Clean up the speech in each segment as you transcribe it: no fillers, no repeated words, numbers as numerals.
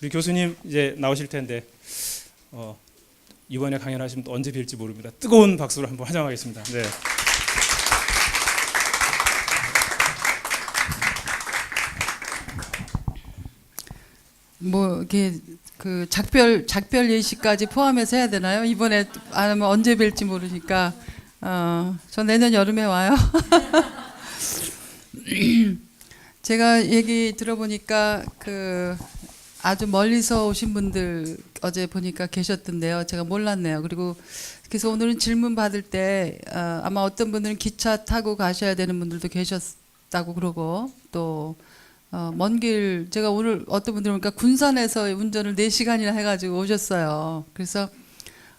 우리 교수님 이제 나오실 텐데 이번에 강연하시면 또 언제 뵐지 모릅니다. 뜨거운 박수로 한번 환영하겠습니다. 네. 뭐 이게 그 작별 예식까지 포함해서 해야 되나요? 이번에 안 하면 언제 뵐지 모르니까 저 내년 여름에 와요. 제가 얘기 들어보니까 그 아주 멀리서 오신 분들 어제 보니까 계셨던데요. 제가 몰랐네요. 그리고 그래서 오늘은 질문 받을 때 아마 어떤 분들은 기차 타고 가셔야 되는 분들도 계셨다고 그러고 또 먼 길 제가 오늘 어떤 분들 보니까 군산에서 운전을 4시간이나 해가지고 오셨어요. 그래서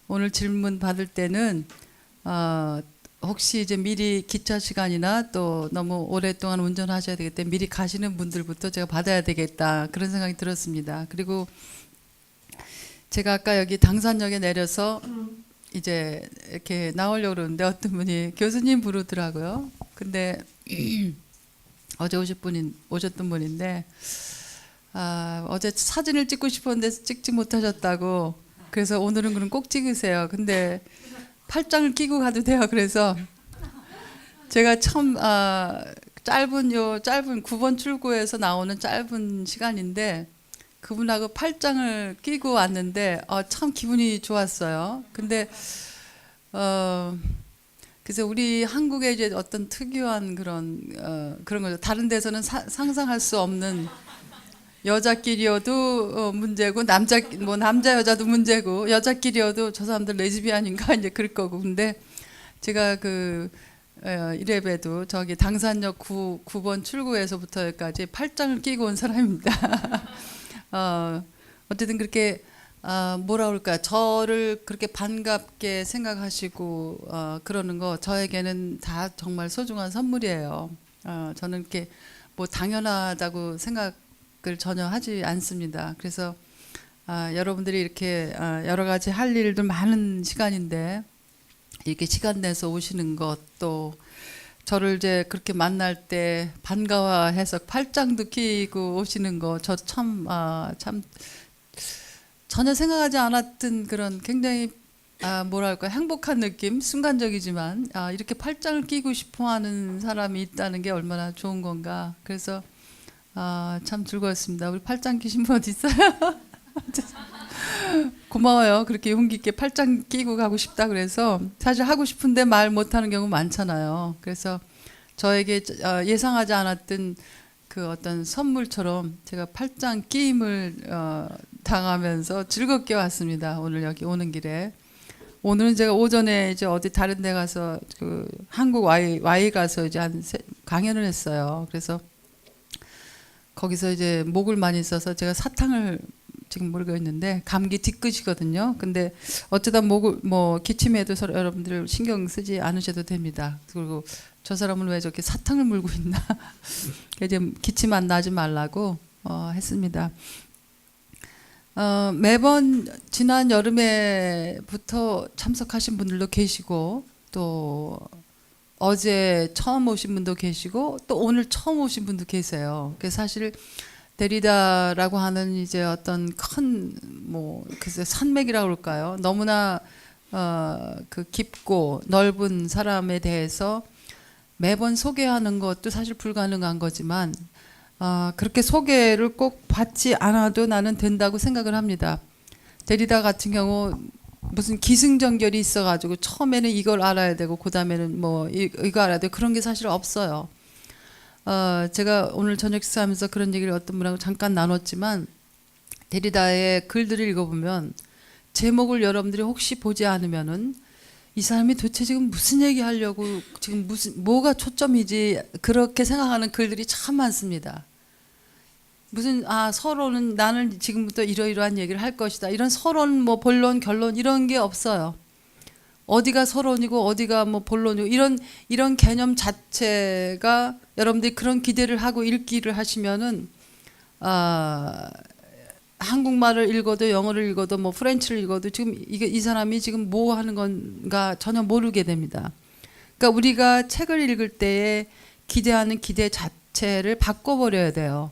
오늘 질문 받을 때는 혹시 이제 미리 기차 시간이나 또 너무 오랫동안 운전하셔야 되기 때문에 미리 가시는 분들부터 제가 받아야 되겠다 그런 생각이 들었습니다. 그리고 제가 아까 여기 당산역에 내려서 이제 이렇게 나오려고 그러는데 어떤 분이 교수님 부르더라고요. 근데 어제 오셨던 분인데 어제 사진을 찍고 싶었는데 찍지 못하셨다고 그래서 오늘은 그럼 꼭 찍으세요. 근데 팔짱을 끼고 가도 돼요. 그래서 제가 처음 짧은 9번 출구에서 나오는 짧은 시간인데 그분하고 팔짱을 끼고 왔는데 참 기분이 좋았어요. 근데 그래서 우리 한국의 이제 어떤 특유한 그런 거죠. 다른 데서는 상상할 수 없는 여자끼리여도 문제고 남자 여자도 문제고 여자끼리여도 저 사람들 레즈비안인가 이제 그럴 거고 근데 제가 그 이래봬도 저기 당산역 9번 출구에서부터 여기까지 팔짱을 끼고 온 사람입니다. 어쨌든 그렇게 뭐라 그럴까 저를 그렇게 반갑게 생각하시고 그러는 거 저에게는 다 정말 소중한 선물이에요. 저는 이렇게 뭐 당연하다고 생각을 전혀 하지 않습니다. 그래서 여러분들이 이렇게 여러 가지 할 일도 많은 시간인데 이렇게 시간 내서 오시는 것도 저를 이제 그렇게 만날 때 반가워해서 팔짱도 끼고 오시는 거 저 참 전혀 생각하지 않았던 그런 굉장히 뭐랄까 행복한 느낌 순간적이지만 이렇게 팔짱을 끼고 싶어하는 사람이 있다는 게 얼마나 좋은 건가 그래서 참 즐거웠습니다. 우리 팔짱 끼신 분 어디 있어요? 고마워요. 그렇게 용기 있게 팔짱 끼고 가고 싶다 그래서 사실 하고 싶은데 말 못하는 경우 많잖아요. 그래서 저에게 예상하지 않았던 그 어떤 선물처럼 제가 팔짱 끼임을 당하면서 즐겁게 왔습니다. 오늘 여기 오는 길에. 오늘은 제가 오전에 이제 어디 다른 데 가서 그 한국 Y 가서 이제 강연을 했어요. 그래서 거기서 이제 목을 많이 써서 제가 사탕을 지금 물고 있는데 감기 뒤끝이거든요. 근데 어쩌다 목을 기침에도 여러분들 신경 쓰지 않으셔도 됩니다. 그리고 저 사람은 왜 저렇게 사탕을 물고 있나? 이제 기침 안 나지 말라고 했습니다. 매번 지난 여름에부터 참석하신 분들도 계시고 또 어제 처음 오신 분도 계시고 또 오늘 처음 오신 분도 계세요. 그래서 사실 데리다라고 하는 이제 어떤 큰 글쎄 산맥이라고 그럴까요? 너무나 그 깊고 넓은 사람에 대해서 매번 소개하는 것도 사실 불가능한 거지만 그렇게 소개를 꼭 받지 않아도 나는 된다고 생각을 합니다. 데리다 같은 경우 무슨 기승전결이 있어가지고 처음에는 이걸 알아야 되고 그 다음에는 이거 알아야 되고 그런 게 사실 없어요. 제가 오늘 저녁 식사하면서 그런 얘기를 어떤 분하고 잠깐 나눴지만 데리다의 글들을 읽어보면 제목을 여러분들이 혹시 보지 않으면은 이 사람이 도대체 지금 무슨 얘기 하려고 지금 뭐가 초점이지 그렇게 생각하는 글들이 참 많습니다. 무슨 서론은 나는 지금부터 이러이러한 얘기를 할 것이다. 이런 서론 본론 결론 이런 게 없어요. 어디가 서론이고 어디가 본론이고 이런 개념 자체가 여러분들이 그런 기대를 하고 읽기를 하시면은 한국말을 읽어도 영어를 읽어도 프렌치를 읽어도 지금 이 사람이 지금 뭐 하는 건가 전혀 모르게 됩니다. 그러니까 우리가 책을 읽을 때에 기대하는 기대 자체를 바꿔버려야 돼요.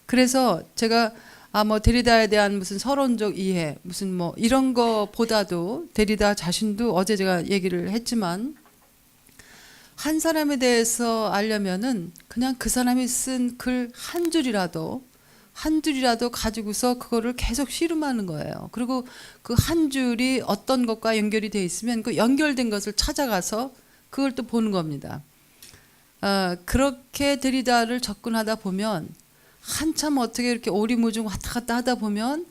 그래서 제가 뭐 데리다에 대한 무슨 서론적 이해, 무슨 뭐 이런 거보다도 데리다 자신도 어제 제가 얘기를 했지만 한 사람에 대해서 알려면은 그냥 그 사람이 쓴 글 한 줄이라도 가지고서 그거를 계속 씨름하는 거예요. 그리고 그 한 줄이 어떤 것과 연결이 돼 있으면 그 연결된 것을 찾아가서 그걸 또 보는 겁니다. 그렇게 데리다를 접근하다 보면 한참 어떻게 이렇게 오리무중 왔다 갔다 하다 보면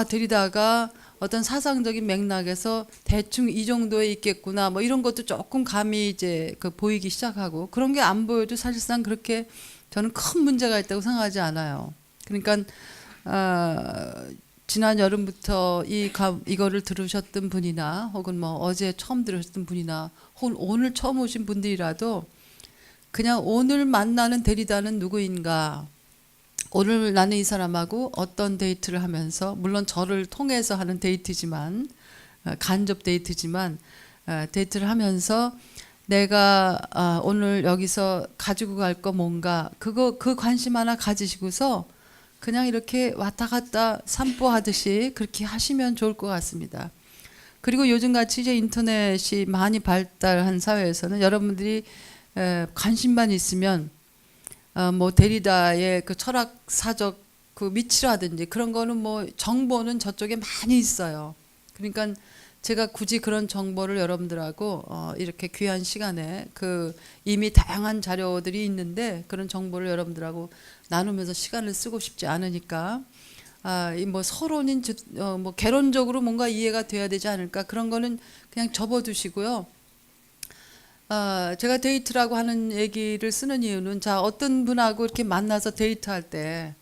데리다가 어떤 사상적인 맥락에서 대충 이 정도에 있겠구나 뭐 이런 것도 조금 감이 이제 보이기 시작하고, 그런 게 안 보여도 사실상 그렇게 저는 큰 문제가 있다고 생각하지 않아요. 그러니까 지난 여름부터 이거를 들으셨던 분이나 혹은 뭐 어제 처음 들으셨던 분이나 혹은 오늘 처음 오신 분들이라도 그냥 오늘 만나는 데리다는 누구인가, 오늘 나는 이 사람하고 어떤 데이트를 하면서, 물론 저를 통해서 하는 데이트지만 간접 데이트지만 데이트를 하면서 내가 오늘 여기서 가지고 갈 거 뭔가 그 관심 하나 가지시고서 그냥 이렇게 왔다 갔다 산보하듯이 그렇게 하시면 좋을 것 같습니다. 그리고 요즘같이 이제 인터넷이 많이 발달한 사회에서는 여러분들이 관심만 있으면 뭐 데리다의 그 철학사적 그 미치라든지 그런 거는 뭐 정보는 저쪽에 많이 있어요. 그러니까 제가 굳이 그런 정보를 여러분들하고 이렇게 귀한 시간에 이미 다양한 자료들이 있는데 그런 정보를 여러분들하고 나누면서 시간을 쓰고 싶지 않으니까 이 뭐 서론인 뭐 개론적으로 뭔가 이해가 돼야 되지 않을까, 그런 거는 그냥 접어두시고요. 제가 데이트라고 하는 얘기를 쓰는 이유는, 자, 어떤 분하고 이렇게 만나서 데이트할 때,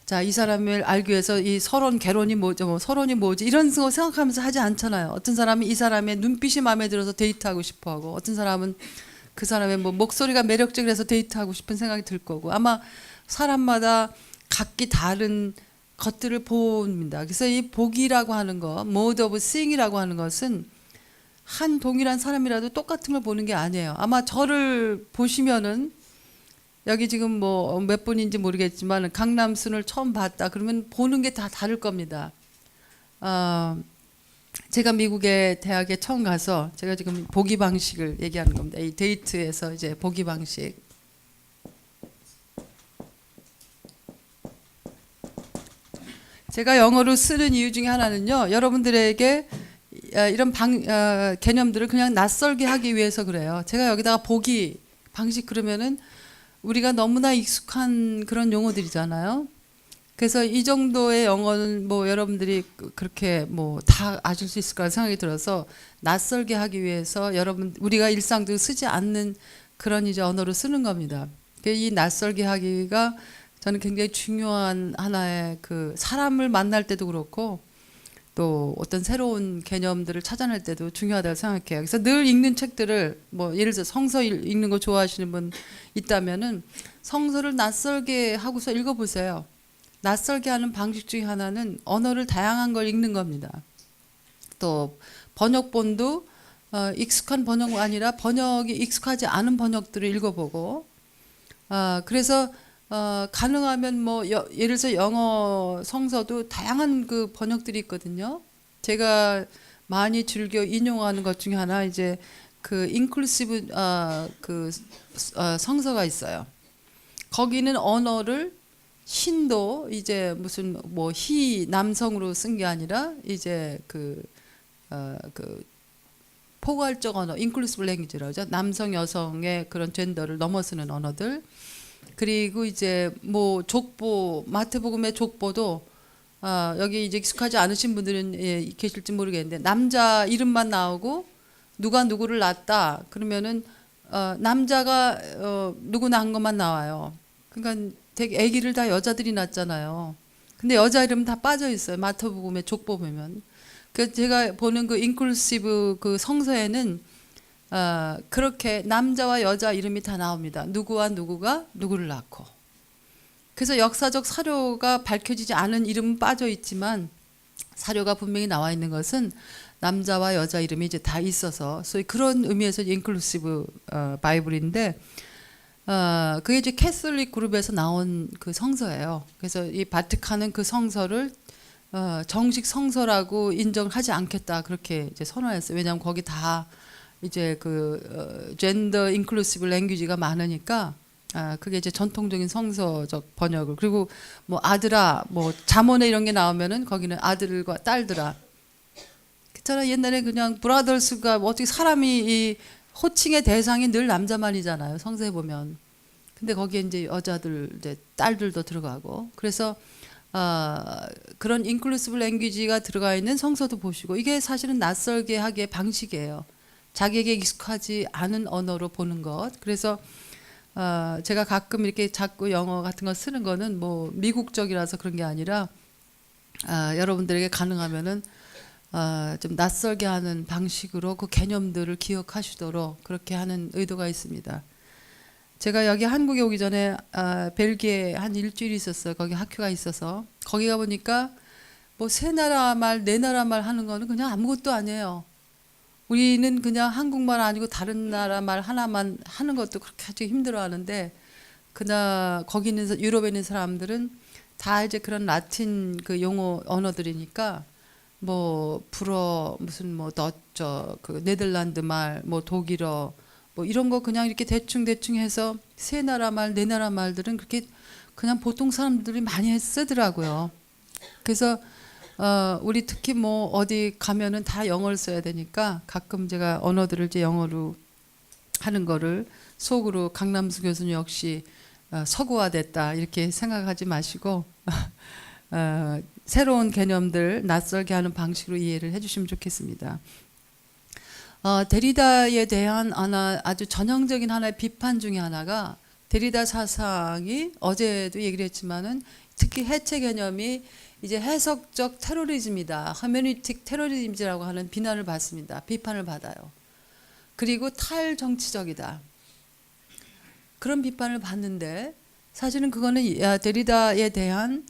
자, 이 사람을 알기 위해서 이 서론, 개론이 뭐죠, 뭐 서론이 뭐지, 이런 거 생각하면서 하지 않잖아요. 어떤 사람이 이 사람의 눈빛이 마음에 들어서 데이트하고 싶어 하고, 어떤 사람은 그 사람의 뭐 목소리가 매력적이라서 데이트하고 싶은 생각이 들 거고, 아마 사람마다 각기 다른 것들을 봅니다. 그래서 이 보기라고 하는 거, mode of seeing이라고 하는 것은 한 동일한 사람이라도 똑같은 걸 보는 게 아니에요. 아마 저를 보시면은 여기 지금 뭐 몇 분인지 모르겠지만 강남순을 처음 봤다 그러면 보는 게 다 다를 겁니다. 제가 미국의 대학에 처음 가서 제가 지금 보기 방식을 얘기하는 겁니다. 이 데이트에서 이제 보기 방식. 제가 영어로 쓰는 이유 중에 하나는요, 여러분들에게 이런 개념들을 그냥 낯설게 하기 위해서 그래요. 제가 여기다가 보기 방식 그러면은 우리가 너무나 익숙한 그런 용어들이잖아요. 그래서 이 정도의 영어는 뭐 여러분들이 그렇게 뭐 다 아실 수 있을 거라 생각이 들어서 낯설게 하기 위해서 우리가 일상적으로 쓰지 않는 그런 이제 언어로 쓰는 겁니다. 이 낯설게 하기가 저는 굉장히 중요한 하나의 사람을 만날 때도 그렇고 또 어떤 새로운 개념들을 찾아낼 때도 중요하다고 생각해요. 그래서 늘 읽는 책들을 뭐 예를 들어 성서 읽는 거 좋아하시는 분 있다면은 성서를 낯설게 하고서 읽어보세요. 낯설게 하는 방식 중에 하나는 언어를 다양한 걸 읽는 겁니다. 또 번역본도 익숙한 번역이 아니라 번역이 익숙하지 않은 번역들을 읽어보고, 그래서 가능하면 뭐 예를 들어서 영어 성서도 다양한 그 번역들이 있거든요. 제가 많이 즐겨 인용하는 것 중에 하나 이제 인클루시브 성서가 있어요. 거기는 언어를 신도 이제 무슨 뭐 남성으로 쓴 게 아니라 이제 포괄적 언어, 인클루시브 랭귀지라고 하죠. 남성 여성의 그런 젠더를 넘어서는 언어들. 그리고 이제 뭐 족보, 마태복음의 족보도 여기 이제 익숙하지 않으신 분들은 계실지 모르겠는데 남자 이름만 나오고 누가 누구를 낳았다 그러면은 남자가 누구 낳은 것만 나와요. 그러니까 되게 아기를 다 여자들이 낳잖아요. 근데 여자 이름 다 빠져 있어요. 마태복음의 족보 보면. 그 제가 보는 그 인클루시브 그 성서에는 그렇게 남자와 여자 이름이 다 나옵니다. 누구와 누구가 누구를 낳고. 그래서 역사적 사료가 밝혀지지 않은 이름은 빠져 있지만 사료가 분명히 나와 있는 것은 남자와 여자 이름이 이제 다 있어서, 소위 그런 의미에서 인클루시브 바이블인데, 그게 이제 캐톨릭 그룹에서 나온 그 성서예요. 그래서 이 바티칸은 그 성서를 정식 성서라고 인정하지 않겠다 그렇게 이제 선언했어요. 왜냐하면 거기 다 이제 그 젠더 인클루시브 랭귀지가 많으니까 그게 이제 전통적인 성서적 번역을 그리고 뭐 아들아 뭐 잠언에 이런 게 나오면은 거기는 아들과 딸들아 그렇잖아. 옛날에 그냥 브라더스가 어떻게 사람이 이 호칭의 대상이 늘 남자만이잖아요. 성서에 보면. 근데 거기에 이제 여자들 이제 딸들도 들어가고 그래서 그런 인클루시브 랭귀지가 들어가 있는 성서도 보시고 이게 사실은 낯설게 하기의 방식이에요. 자기에게 익숙하지 않은 언어로 보는 것. 그래서 제가 가끔 이렇게 자꾸 영어 같은 거 쓰는 거는 뭐 미국적이라서 그런 게 아니라 여러분들에게 가능하면은 좀 낯설게 하는 방식으로 그 개념들을 기억하시도록 그렇게 하는 의도가 있습니다. 제가 여기 한국에 오기 전에 벨기에 한 일주일 있었어요. 거기 학교가 있어서 거기 가 보니까 뭐 세 나라 말, 네 나라 말 하는 거는 그냥 아무것도 아니에요. 우리는 그냥 한국말 아니고 다른 나라 말 하나만 하는 것도 그렇게 아주 힘들어하는데 거기 있는 유럽에 있는 사람들은 다 이제 그런 라틴 그 용어 언어들이니까 뭐 불어 무슨 뭐 더저 그 네덜란드 말 뭐 독일어 뭐 이런 거 그냥 이렇게 대충 해서 세 나라 말, 네 나라 말들은 그렇게 그냥 보통 사람들이 많이 쓰더라고요. 그래서 우리 특히 뭐 어디 가면은 다 영어를 써야 되니까 가끔 제가 언어들을 이제 영어로 하는 거를 속으로 강남수 교수님 역시 서구화됐다 이렇게 생각하지 마시고 새로운 개념들 낯설게 하는 방식으로 이해를 해주시면 좋겠습니다. 데리다에 대한 아주 전형적인 하나의 비판 중에 하나가 데리다 사상이 어제도 얘기를 했지만은 특히 해체 개념이 이제 해석적 테러리즘이다. 허메니틱 테러리즘이라고 하는 비난을 받습니다. 비판을 받아요. 그리고 탈정치적이다. 그런 비판을 받는데 사실은 그거는 데리다에 대한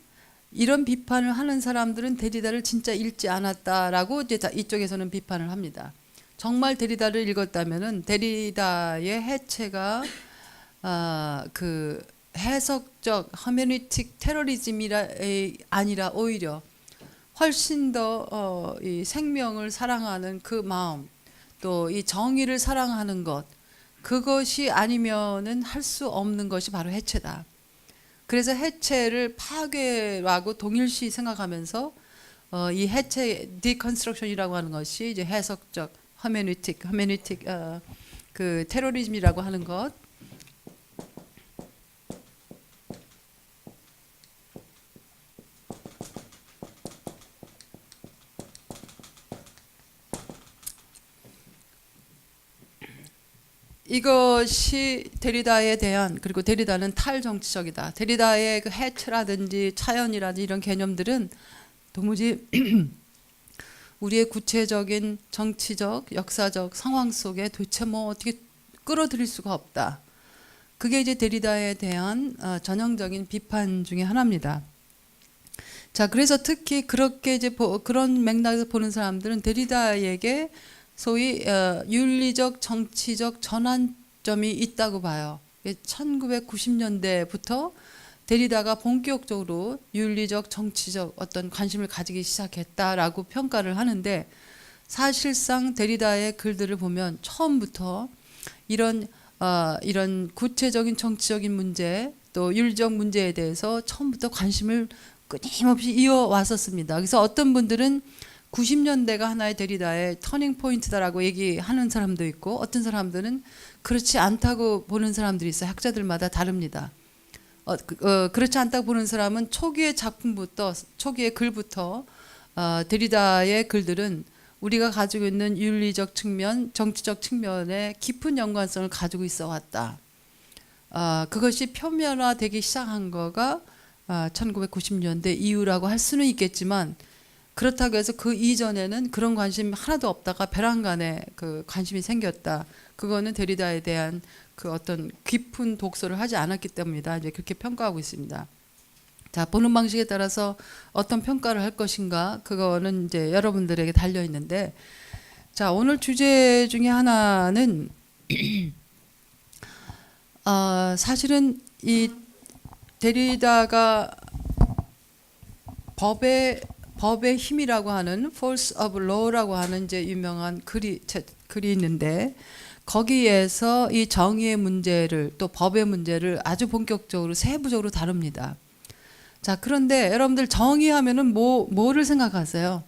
이런 비판을 하는 사람들은 데리다를 진짜 읽지 않았다라고 이제 이쪽에서는 비판을 합니다. 정말 데리다를 읽었다면은 데리다의 해체가 그 해석적 허메니틱 테러리즘이 아니라 오히려 훨씬 더 이 생명을 사랑하는 그 마음 또 이 정의를 사랑하는 것 그것이 아니면은 할 수 없는 것이 바로 해체다. 그래서 해체를 파괴라고 동일시 생각하면서 이 해체 디컨스트럭션이라고 하는 것이 이제 해석적 허메니틱 그 테러리즘이라고 하는 것 이것이 데리다에 대한 그리고 데리다는 탈정치적이다. 데리다의 그 해체라든지 차연이라든지 이런 개념들은 도무지 우리의 구체적인 정치적, 역사적 상황 속에 도대체 뭐 어떻게 끌어들일 수가 없다. 그게 이제 데리다에 대한 전형적인 비판 중에 하나입니다. 자, 그래서 특히 그렇게 이제 그런 맥락에서 보는 사람들은 데리다에게 소위 윤리적, 정치적 전환점이 있다고 봐요. 1990년대부터 데리다가 본격적으로 윤리적, 정치적 어떤 관심을 가지기 시작했다라고 평가를 하는데 사실상 데리다의 글들을 보면 처음부터 이런 구체적인 정치적인 문제 또 윤리적 문제에 대해서 처음부터 관심을 끊임없이 이어왔었습니다. 그래서 어떤 분들은 90년대가 하나의 데리다의 터닝 포인트다라고 얘기하는 사람도 있고 어떤 사람들은 그렇지 않다고 보는 사람들이 있어요. 학자들마다 다릅니다. 그렇지 않다고 보는 사람은 초기의 작품부터 초기의 글부터 데리다의 글들은 우리가 가지고 있는 윤리적 측면, 정치적 측면에 깊은 연관성을 가지고 있어 왔다. 그것이 표면화되기 시작한 거가 1990년대 이후라고 할 수는 있겠지만 그렇다고 해서 그 이전에는 그런 관심이 하나도 없다가 벼랑간에 그 관심이 생겼다. 그거는 데리다에 대한 그 어떤 깊은 독서를 하지 않았기 때문이다. 이제 그렇게 평가하고 있습니다. 자, 보는 방식에 따라서 어떤 평가를 할 것인가 그거는 이제 여러분들에게 달려 있는데 자, 오늘 주제 중에 하나는 사실은 이 데리다가 법의 힘이라고 하는 Force of Law라고 하는 이제 유명한 글이 있는데 거기에서 이 정의의 문제를 또 법의 문제를 아주 본격적으로 세부적으로 다룹니다. 자, 그런데 여러분들 정의하면은 뭐를 생각하세요?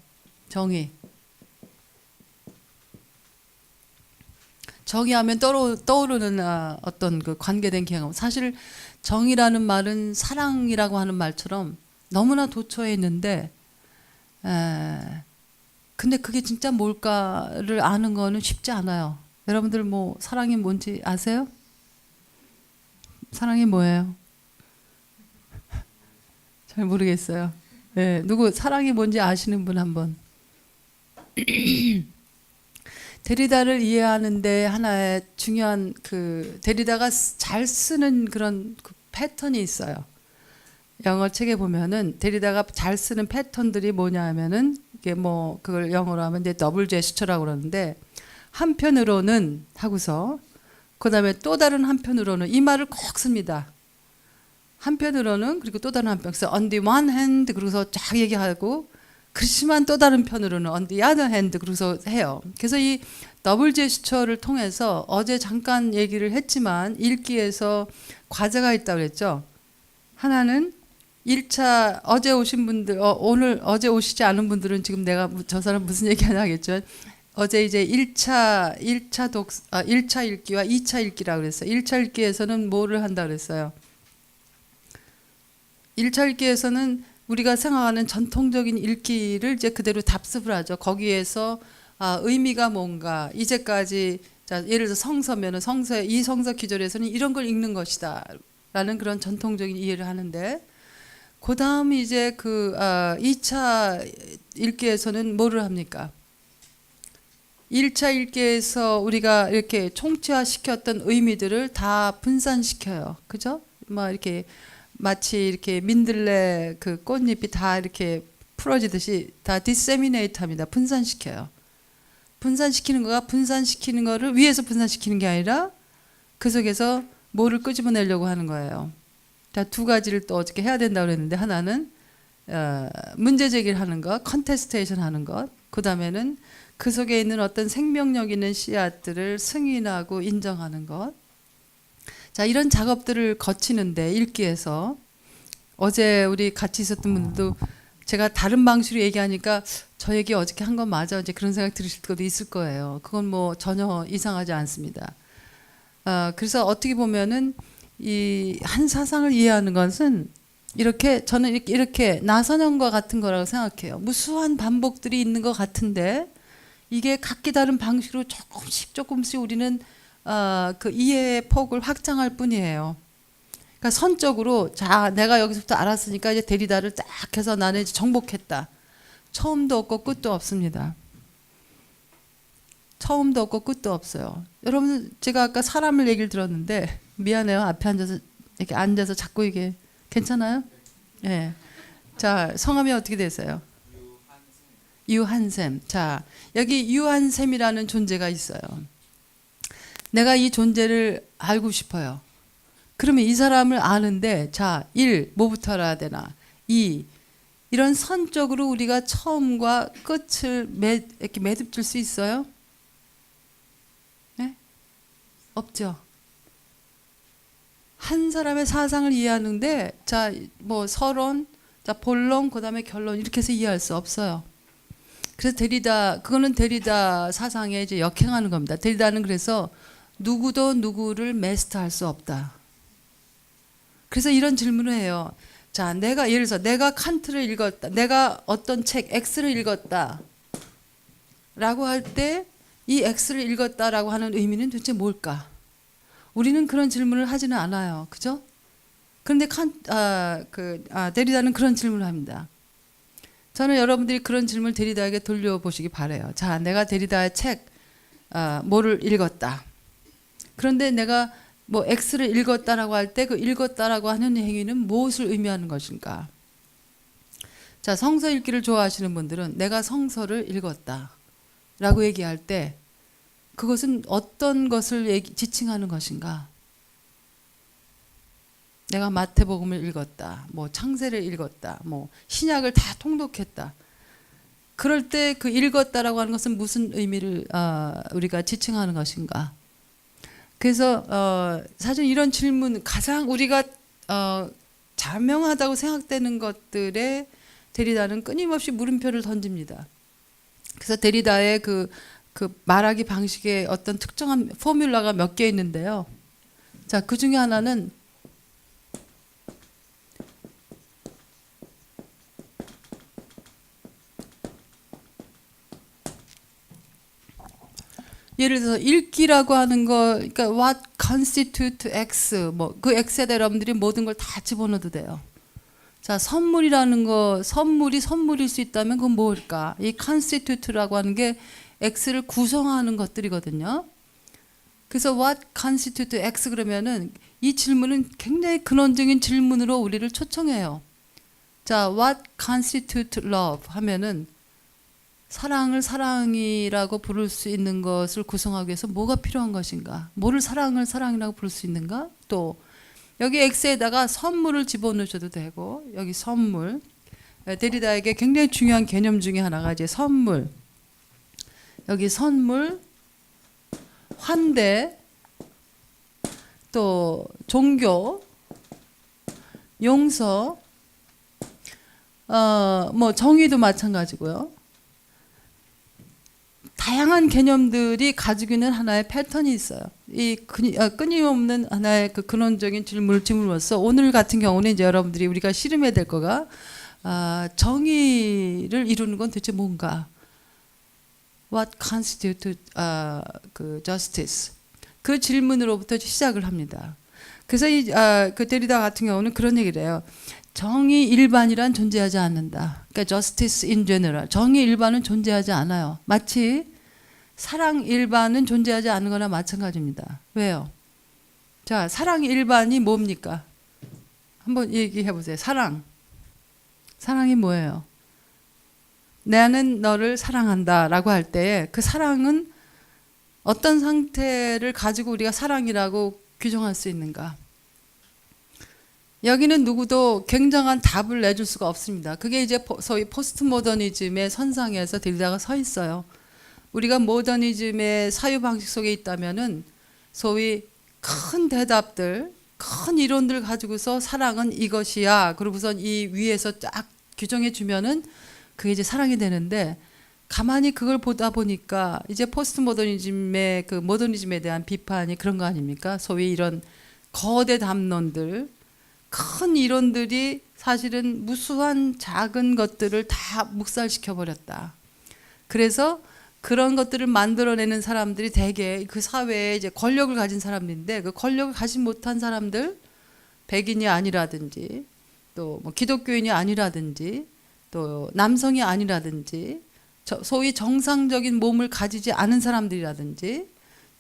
정의하면 떠오르는 어떤 그 관계된 경험. 사실 정의라는 말은 사랑이라고 하는 말처럼 너무나 도처에 있는데, 근데 그게 진짜 뭘까를 아는 거는 쉽지 않아요. 여러분들 뭐 사랑이 뭔지 아세요? 사랑이 뭐예요? 잘 모르겠어요. 네, 누구 사랑이 뭔지 아시는 분 한번. 데리다를 이해하는데 하나의 중요한 그 데리다가 잘 쓰는 그런 그 패턴이 있어요. 영어 책에 보면은 데리다가 잘 쓰는 패턴들이 뭐냐 하면은 이게 뭐 그걸 영어로 하면 이제 더블 제스처라고 그러는데 한편으로는 하고서 그다음에 또 다른 한편으로는 이 말을 꼭 씁니다. 한편으로는 그리고 또 다른 한편. 그래서 on the one hand 그러고서 쫙 얘기하고 그렇지만 또 다른 편으로는 on the other hand 그러고서 해요. 그래서 이 더블 제스처를 통해서 어제 잠깐 얘기를 했지만 읽기에서 과제가 있다고 그랬죠. 하나는 1차 어제 오신 분들 오늘 어제 오시지 않은 분들은 지금 내가 저 사람 무슨 얘기하나 하겠죠. 어제 이제 1차 읽기와 2차 읽기라고 그랬어요. 1차 읽기에서는 뭐를 한다 그랬어요. 1차 읽기에서는 우리가 생각하는 전통적인 읽기를 이제 그대로 답습을 하죠. 거기에서 의미가 뭔가 이제까지 자, 예를 들어 성서면은 성서의 이 성서 기절에서는 이런 걸 읽는 것이다 라는 그런 전통적인 이해를 하는데 그 다음 이제 그 2차 읽기에서는 뭐를 합니까? 1차 읽기에서 우리가 이렇게 총체화시켰던 의미들을 다 분산시켜요. 그죠? 막 이렇게 마치 이렇게 민들레 그 꽃잎이 다 이렇게 풀어지듯이 다 disseminate 합니다. 분산시켜요. 분산시키는 거를 위에서 분산시키는 게 아니라 그 속에서 뭐를 끄집어내려고 하는 거예요. 자, 두 가지를 또 어떻게 해야 된다고 그랬는데 하나는 문제 제기를 하는 것, 컨테스테이션 하는 것. 그 다음에는 그 속에 있는 어떤 생명력 있는 씨앗들을 승인하고 인정하는 것. 자, 이런 작업들을 거치는데 읽기에서 어제 우리 같이 있었던 분들도 제가 다른 방식으로 얘기하니까 저 얘기 어저께 한 건 맞아 이제 그런 생각 들으실 것도 있을 거예요. 그건 뭐 전혀 이상하지 않습니다. 그래서 어떻게 보면은 이 한 사상을 이해하는 것은 이렇게 저는 이렇게 나선형과 같은 거라고 생각해요. 무수한 반복들이 있는 것 같은데 이게 각기 다른 방식으로 조금씩 우리는 그 이해의 폭을 확장할 뿐이에요. 그러니까 선적으로 자 내가 여기서부터 알았으니까 이제 데리다를 딱 해서 나는 이제 정복했다. 처음도 없고 끝도 없습니다. 처음도 없고 끝도 없어요. 여러분 제가 아까 사람을 얘기를 들었는데 미안해요. 앞에 앉아서 이렇게 앉아서 자꾸 이게 괜찮아요? 예. 네. 자 성함이 어떻게 되세요? 유한샘. 자 여기 유한샘이라는 존재가 있어요. 내가 이 존재를 알고 싶어요. 그러면 이 사람을 아는데 자 1. 뭐부터 알아야 되나 2. 이런 선적으로 우리가 처음과 끝을 이렇게 매듭질 수 있어요? 네? 없죠. 한 사람의 사상을 이해하는데 자 뭐 서론, 자 본론, 그다음에 결론 이렇게 해서 이해할 수 없어요. 그래서 그거는 데리다 사상에 이제 역행하는 겁니다. 데리다는 그래서 누구도 누구를 마스터할 수 없다. 그래서 이런 질문을 해요. 자, 내가 예를 들어서 내가 칸트를 읽었다. 내가 어떤 책 X를 읽었다. 라고 할 때 이 X를 읽었다라고 하는 의미는 도대체 뭘까? 우리는 그런 질문을 하지는 않아요. 그죠? 그런데 데리다는 그런 질문을 합니다. 저는 여러분들이 그런 질문을 데리다에게 돌려보시기 바라요. 자, 내가 데리다의 책 뭐를 읽었다. 그런데 내가 뭐 X를 읽었다라고 할 때 그 읽었다라고 하는 행위는 무엇을 의미하는 것인가? 자, 성서 읽기를 좋아하시는 분들은 내가 성서를 읽었다라고 얘기할 때 그것은 어떤 것을 지칭하는 것인가? 내가 마태복음을 읽었다. 뭐 창세를 읽었다. 뭐 신약을 다 통독했다. 그럴 때 그 읽었다라고 하는 것은 무슨 의미를 우리가 지칭하는 것인가? 그래서 사실 이런 질문 가장 우리가 자명하다고 생각되는 것들에 데리다는 끊임없이 물음표를 던집니다. 그래서 데리다의 그 말하기 방식에 어떤 특정한 포뮬라가 몇 개 있는데요. 자, 그 중에 하나는 예를 들어서 읽기라고 하는 거, 그러니까 what constitute X, 뭐 그 X에다 여러분들이 모든 걸 다 집어넣어도 돼요. 자, 선물이라는 거, 선물이 선물일 수 있다면 그건 뭘까? 이 constitute라고 하는 게 X를 구성하는 것들이거든요. 그래서 what constitute X 그러면은 이 질문은 굉장히 근원적인 질문으로 우리를 초청해요. 자, what constitute love 하면은 사랑을 사랑이라고 부를 수 있는 것을 구성하기 위해서 뭐가 필요한 것인가? 뭐를 사랑을 사랑이라고 부를 수 있는가? 또 여기 X에다가 선물을 집어넣으셔도 되고 여기 선물, 데리다에게 굉장히 중요한 개념 중에 하나가 이제 선물, 여기 선물, 환대, 또 종교, 용서, 뭐 정의도 마찬가지고요. 다양한 개념들이 가지고 있는 하나의 패턴이 있어요. 이 끊임없는 하나의 그 근원적인 질문으로서 오늘 같은 경우는 이제 여러분들이 우리가 씨름해야 될 거가 정의를 이루는 건 대체 뭔가? What constitutes 그 justice? 그 질문으로부터 시작을 합니다. 그래서 그 데리다 같은 경우는 그런 얘기를 해요. 정의 일반이란 존재하지 않는다. 그러니까 justice in general. 정의 일반은 존재하지 않아요. 마치 사랑 일반은 존재하지 않는 거나 마찬가지입니다. 왜요? 자, 사랑 일반이 뭡니까? 한번 얘기해 보세요. 사랑. 사랑이 뭐예요? 나는 너를 사랑한다 라고 할 때 그 사랑은 어떤 상태를 가지고 우리가 사랑이라고 규정할 수 있는가? 여기는 누구도 굉장한 답을 내줄 수가 없습니다. 그게 이제 소위 포스트 모더니즘의 선상에서 데리다가 서 있어요. 우리가 모더니즘의 사유 방식 속에 있다면은 소위 큰 대답들, 큰 이론들 가지고서 사랑은 이것이야. 그러고선 이 위에서 쫙 규정해 주면은 그게 이제 사랑이 되는데 가만히 그걸 보다 보니까 이제 포스트 모더니즘의 그 모더니즘에 대한 비판이 그런 거 아닙니까? 소위 이런 거대 담론들, 큰 이론들이 사실은 무수한 작은 것들을 다 묵살시켜 버렸다. 그래서 그런 것들을 만들어내는 사람들이 대개 그 사회에 이제 권력을 가진 사람들인데 그 권력을 가지 못한 사람들, 백인이 아니라든지 또 뭐 기독교인이 아니라든지 또 남성이 아니라든지 소위 정상적인 몸을 가지지 않은 사람들이라든지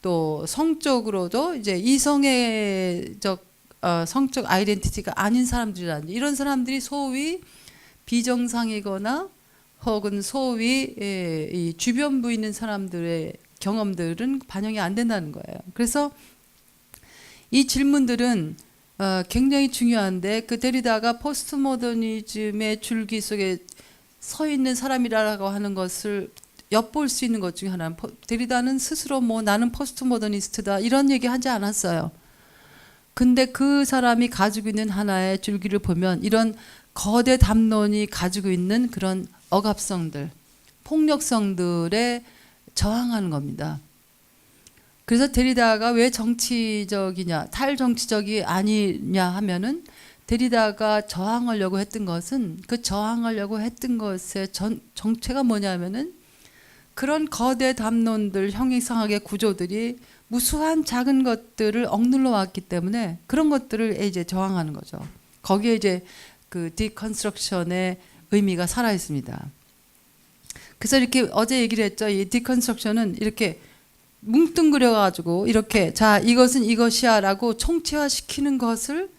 또 성적으로도 이제 이성애적 성적 아이덴티티가 아닌 사람들이라든지 이런 사람들이 소위 비정상이거나 혹은 소위 이 주변부 있는 사람들의 경험들은 반영이 안 된다는 거예요. 그래서 이 질문들은 굉장히 중요한데 그 데리다가 포스트 모더니즘의 줄기 속에 서 있는 사람이라고 하는 것을 엿볼 수 있는 것 중에 하나는 데리다는 스스로 뭐 나는 포스트 모더니스트다 이런 얘기 하지 않았어요. 근데 그 사람이 가지고 있는 하나의 줄기를 보면 이런 거대 담론이 가지고 있는 그런 억압성들, 폭력성들에 저항하는 겁니다. 그래서 데리다가 왜 정치적이냐, 탈정치적이 아니냐 하면은 데리다가 저항하려고 했던 것은 그 저항하려고 했던 것의 정체가 뭐냐면은 그런 거대 담론들, 형이상학의 구조들이 무수한 작은 것들을 억눌러 왔기 때문에 그런 것들을 이제 저항하는 거죠. 거기에 이제 그 디컨스트럭션의 의미가 살아 있습니다. 그래서 이렇게 어제 얘기를 했죠. 이 디컨스트럭션은 이렇게 뭉뚱그려 가지고 이렇게 자 이것은 이것이야라고 총체화시키는 것을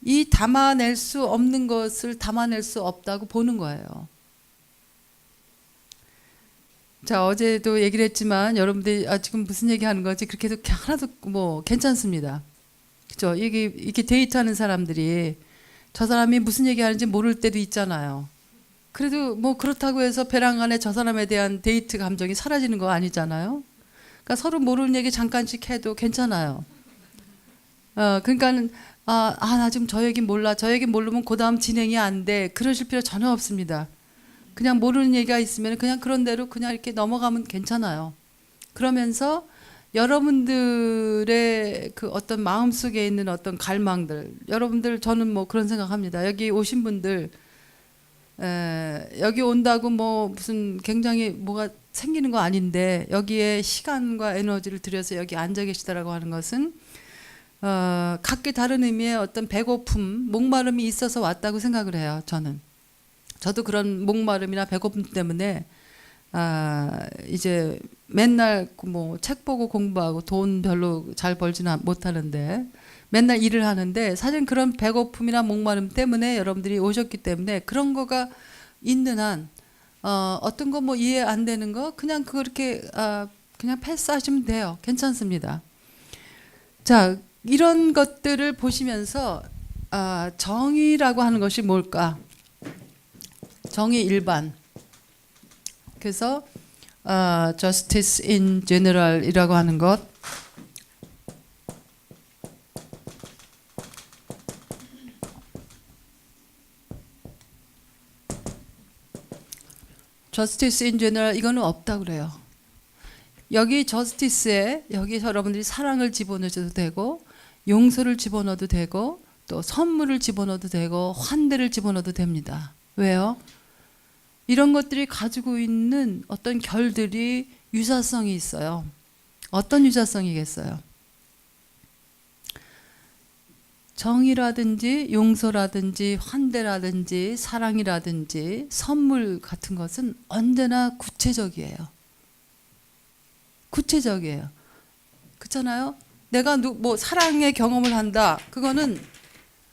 이 담아낼 수 없는 것을 담아낼 수 없다고 보는 거예요. 자 어제도 얘기를 했지만 여러분들이 지금 무슨 얘기하는 거지 그렇게 해도 하나도 뭐 괜찮습니다. 그죠? 이게 데이트하는 사람들이 저 사람이 무슨 얘기하는지 모를 때도 있잖아요. 그래도 뭐 그렇다고 해서 배랑 간에 저 사람에 대한 데이트 감정이 사라지는 거 아니잖아요. 그러니까 서로 모르는 얘기 잠깐씩 해도 괜찮아요. 그러니까는 나 지금 저 얘기 몰라. 저 얘기 모르면 그 다음 진행이 안 돼. 그러실 필요 전혀 없습니다. 그냥 모르는 얘기가 있으면 그냥 그런 대로 그냥 이렇게 넘어가면 괜찮아요. 그러면서 여러분들의 그 어떤 마음속에 있는 어떤 갈망들, 여러분들 저는 뭐 그런 생각합니다. 여기 오신 분들 여기 온다고 뭐 무슨 굉장히 뭐가 생기는 거 아닌데 여기에 시간과 에너지를 들여서 여기 앉아 계시다라고 하는 것은 각기 다른 의미의 어떤 배고픔, 목마름이 있어서 왔다고 생각을 해요. 저도 그런 목마름이나 배고픔 때문에 이제 맨날 뭐 책 보고 공부하고 돈 별로 잘 벌지는 못하는데 맨날 일을 하는데 사실 그런 배고픔이나 목마름 때문에 여러분들이 오셨기 때문에 그런 거가 있는 한 어떤 거 뭐 이해 안 되는 거 그냥 그렇게 그냥 패스하시면 돼요. 괜찮습니다. 자, 이런 것들을 보시면서 정의라고 하는 것이 뭘까? 정의 일반. 그래서 justice in general이라고 하는 것. justice in general 이거는 없다 그래요. 여기 justice에 여기 여러분들이 사랑을 집어넣어도 되고 용서를 집어넣어도 되고 또 선물을 집어넣어도 되고 환대를 집어넣어도 됩니다. 왜요? 이런 것들이 가지고 있는 어떤 결들이 유사성이 있어요. 어떤 유사성이겠어요? 정의라든지 용서라든지 환대라든지 사랑이라든지 선물 같은 것은 언제나 구체적이에요. 구체적이에요. 그렇잖아요? 내가 뭐 사랑의 경험을 한다. 그거는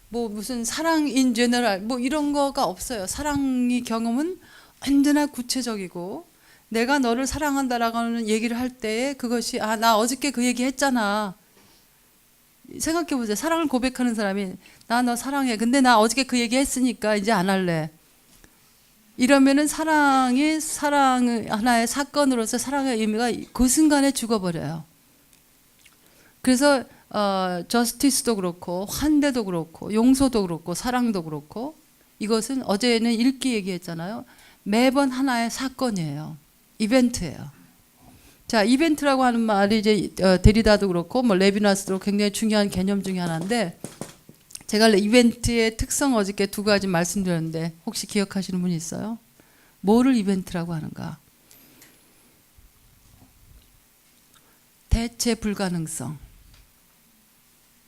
뭐 무슨 사랑 인 제너럴 뭐 이런 거가 없어요. 사랑의 경험은 언제나 구체적이고 내가 너를 사랑한다라고 하는 얘기를 할 때에 그것이 나 어저께 그 얘기 했잖아. 생각해 보세요. 사랑을 고백하는 사람이 나 너 사랑해. 근데 나 어저께 그 얘기 했으니까 이제 안 할래. 이러면은 사랑의 하나의 사건으로서 사랑의 의미가 그 순간에 죽어버려요. 그래서 저스티스도 그렇고 환대도 그렇고 용서도 그렇고 사랑도 그렇고 이것은 어제는 읽기 얘기했잖아요. 매번 하나의 사건이에요. 이벤트예요. 자, 이벤트라고 하는 말이 이제 데리다도 그렇고 뭐 레비나스도 굉장히 중요한 개념 중에 하나인데 제가 이벤트의 특성 어저께 두 가지 말씀드렸는데 혹시 기억하시는 분이 있어요? 뭐를 이벤트라고 하는가? 대체 불가능성,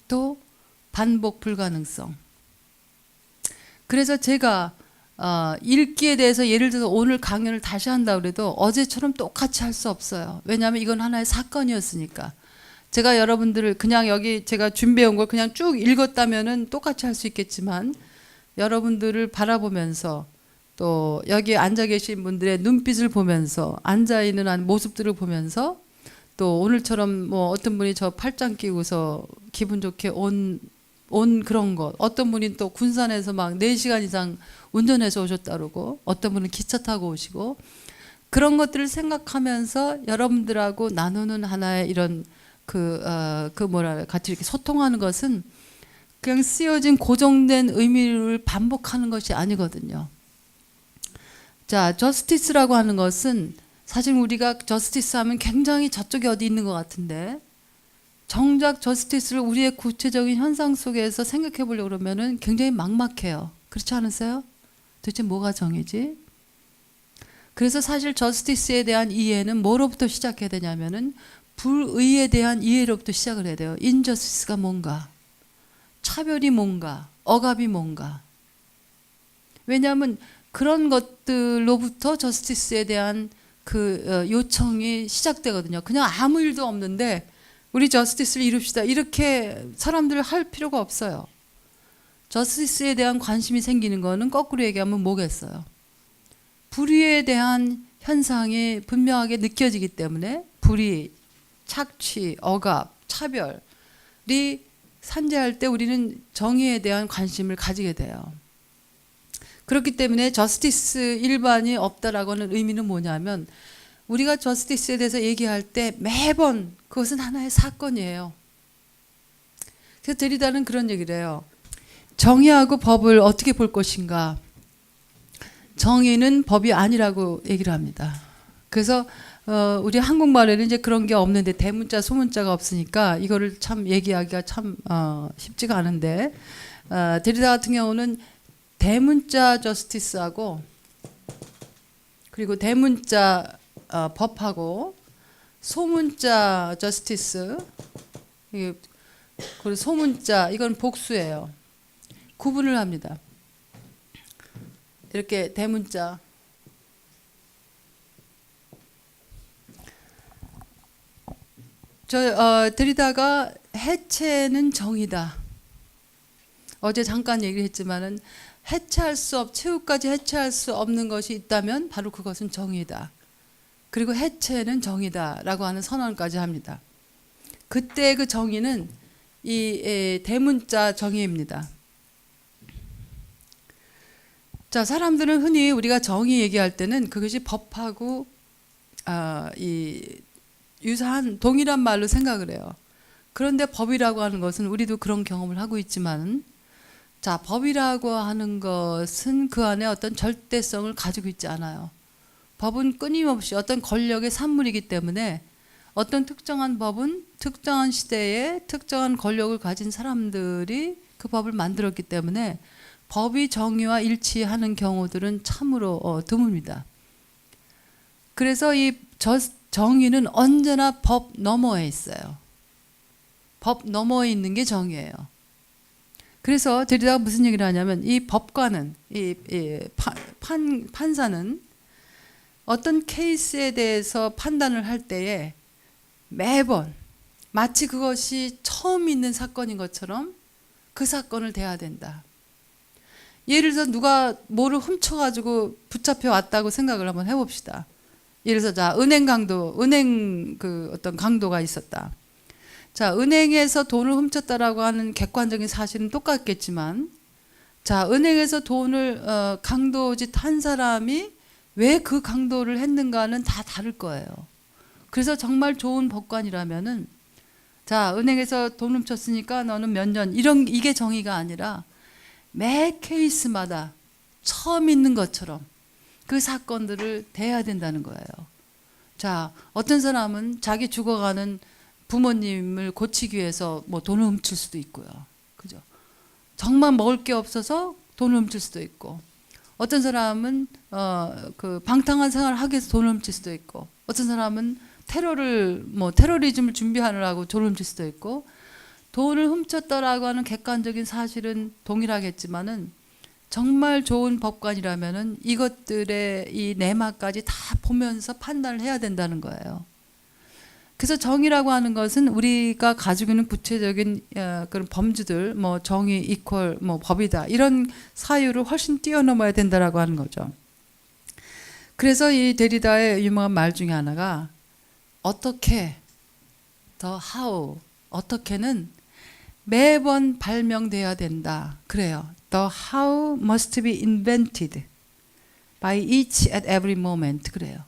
또 반복 불가능성. 그래서 제가 읽기에 대해서 예를 들어서 오늘 강연을 다시 한다 그래도 어제처럼 똑같이 할 수 없어요. 왜냐하면 이건 하나의 사건이었으니까. 제가 여러분들을 그냥 여기 제가 준비해온 걸 그냥 쭉 읽었다면은 똑같이 할 수 있겠지만 여러분들을 바라보면서 또 여기 앉아 계신 분들의 눈빛을 보면서 앉아 있는 모습들을 보면서 또 오늘처럼 뭐 어떤 분이 저 팔짱 끼고서 기분 좋게 온 그런 것, 어떤 분이 또 군산에서 막 4시간 이상 운전해서 오셨다 그러고 어떤 분은 기차 타고 오시고 그런 것들을 생각하면서 여러분들하고 나누는 하나의 이런 같이 이렇게 소통하는 것은 그냥 쓰여진 고정된 의미를 반복하는 것이 아니거든요. 자, 저스티스라고 하는 것은 사실 우리가 저스티스 하면 굉장히 저쪽에 어디 있는 것 같은데 정작 저스티스를 우리의 구체적인 현상 속에서 생각해 보려고 그러면은 굉장히 막막해요. 그렇지 않으세요? 도대체 뭐가 정의지? 그래서 사실 저스티스에 대한 이해는 뭐로부터 시작해야 되냐면은 불의에 대한 이해로부터 시작을 해야 돼요. 인저스티스가 뭔가, 차별이 뭔가, 억압이 뭔가. 왜냐하면 그런 것들로부터 저스티스에 대한 요청이 시작되거든요. 그냥 아무 일도 없는데 우리 저스티스를 이룹시다. 이렇게 사람들 할 필요가 없어요. 저스티스에 대한 관심이 생기는 거는 거꾸로 얘기하면 뭐겠어요? 불의에 대한 현상이 분명하게 느껴지기 때문에 불의, 착취, 억압, 차별이 산재할 때 우리는 정의에 대한 관심을 가지게 돼요. 그렇기 때문에 저스티스 일반이 없다라고 하는 의미는 뭐냐면 우리가 저스티스에 대해서 얘기할 때 매번 그것은 하나의 사건이에요. 그래서 데리다는 그런 얘기를 해요. 정의하고 법을 어떻게 볼 것인가. 정의는 법이 아니라고 얘기를 합니다. 그래서 우리 한국말에는 이제 그런 게 없는데 대문자 소문자가 없으니까 이거를 참 얘기하기가 참 쉽지가 않은데 데리다 같은 경우는 대문자 저스티스하고 그리고 대문자 법하고 소문자 저스티스 그리고 소문자 이건 복수예요. 구분을 합니다. 이렇게 대문자 데리다가 해체는 정의다. 어제 잠깐 얘기를 했지만은 최후까지 해체할 수 없는 것이 있다면 바로 그것은 정의다. 그리고 해체는 정의다라고 하는 선언까지 합니다. 그때 그 정의는 이 대문자 정의입니다. 자, 사람들은 흔히 우리가 정의 얘기할 때는 그것이 법하고 유사한 동일한 말로 생각을 해요. 그런데 법이라고 하는 것은 우리도 그런 경험을 하고 있지만 자, 법이라고 하는 것은 그 안에 어떤 절대성을 가지고 있지 않아요. 법은 끊임없이 어떤 권력의 산물이기 때문에 어떤 특정한 법은 특정한 시대에 특정한 권력을 가진 사람들이 그 법을 만들었기 때문에 법이 정의와 일치하는 경우들은 참으로 드뭅니다. 그래서 이 정의는 언제나 법 너머에 있어요. 법 너머에 있는 게 정의예요. 그래서 데리다가 무슨 얘기를 하냐면 이 법관은 판사는 어떤 케이스에 대해서 판단을 할 때에 매번 마치 그것이 처음 있는 사건인 것처럼 그 사건을 대해야 된다. 예를 들어서 누가 뭐를 훔쳐가지고 붙잡혀 왔다고 생각을 한번 해봅시다. 예를 들어서 자, 은행 그 어떤 강도가 있었다. 자, 은행에서 돈을 훔쳤다라고 하는 객관적인 사실은 똑같겠지만, 자, 은행에서 돈을 강도짓 한 사람이 왜 그 강도를 했는가는 다 다를 거예요. 그래서 정말 좋은 법관이라면은, 자, 은행에서 돈 훔쳤으니까 너는 몇 년, 이게 정의가 아니라 매 케이스마다 처음 있는 것처럼 그 사건들을 대해야 된다는 거예요. 자, 어떤 사람은 자기 죽어가는 부모님을 고치기 위해서 뭐 돈을 훔칠 수도 있고요. 그죠? 정말 먹을 게 없어서 돈을 훔칠 수도 있고, 어떤 사람은 그 방탕한 생활을 하기 위해서 돈을 훔칠 수도 있고, 어떤 사람은 테러리즘을 준비하느라고 돈을 훔칠 수도 있고, 돈을 훔쳤다라고 하는 객관적인 사실은 동일하겠지만은 정말 좋은 법관이라면은 이것들의 이 내막까지 다 보면서 판단을 해야 된다는 거예요. 그래서 정의라고 하는 것은 우리가 가지고 있는 구체적인 그런 범주들, 뭐 정의 이퀄 뭐 법이다 이런 사유를 훨씬 뛰어넘어야 된다라고 하는 거죠. 그래서 이 데리다의 유명한 말 중에 하나가 어떻게 더 how 어떻게는 매번 발명돼야 된다. 그래요. The how must be invented by each at every moment. 그래요.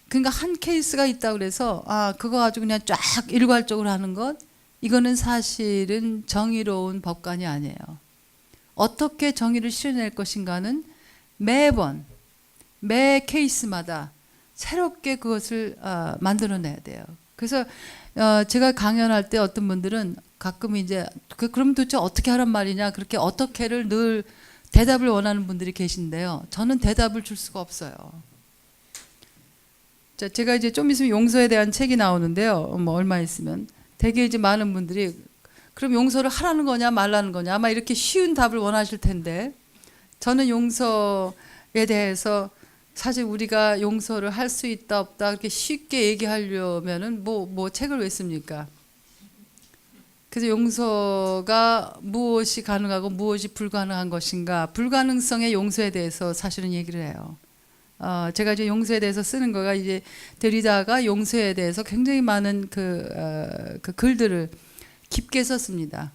그러니까 한 케이스가 있다 그래서 그거 가지고 그냥 쫙 일괄적으로 하는 것 이거는 사실은 정의로운 법관이 아니에요. 어떻게 정의를 실현할 것인가는 매번 매 케이스마다 새롭게 그것을 만들어내야 돼요. 그래서 제가 강연할 때 어떤 분들은 가끔 이제 그럼 도대체 어떻게 하란 말이냐 그렇게 어떻게를 늘 대답을 원하는 분들이 계신데요. 저는 대답을 줄 수가 없어요. 자, 제가 이제 좀 있으면 용서에 대한 책이 나오는데요. 뭐 얼마 있으면 되게 이제 많은 분들이 그럼 용서를 하라는 거냐 말라는 거냐 아마 이렇게 쉬운 답을 원하실 텐데 저는 용서에 대해서 사실 우리가 용서를 할 수 있다 없다 그렇게 쉽게 얘기하려면은 뭐 책을 왜 씁니까? 그래서 용서가 무엇이 가능하고 무엇이 불가능한 것인가 불가능성의 용서에 대해서 사실은 얘기를 해요. 제가 이제 용서에 대해서 쓰는 거가 이제 데리다가 용서에 대해서 굉장히 많은 그 글들을 깊게 썼습니다.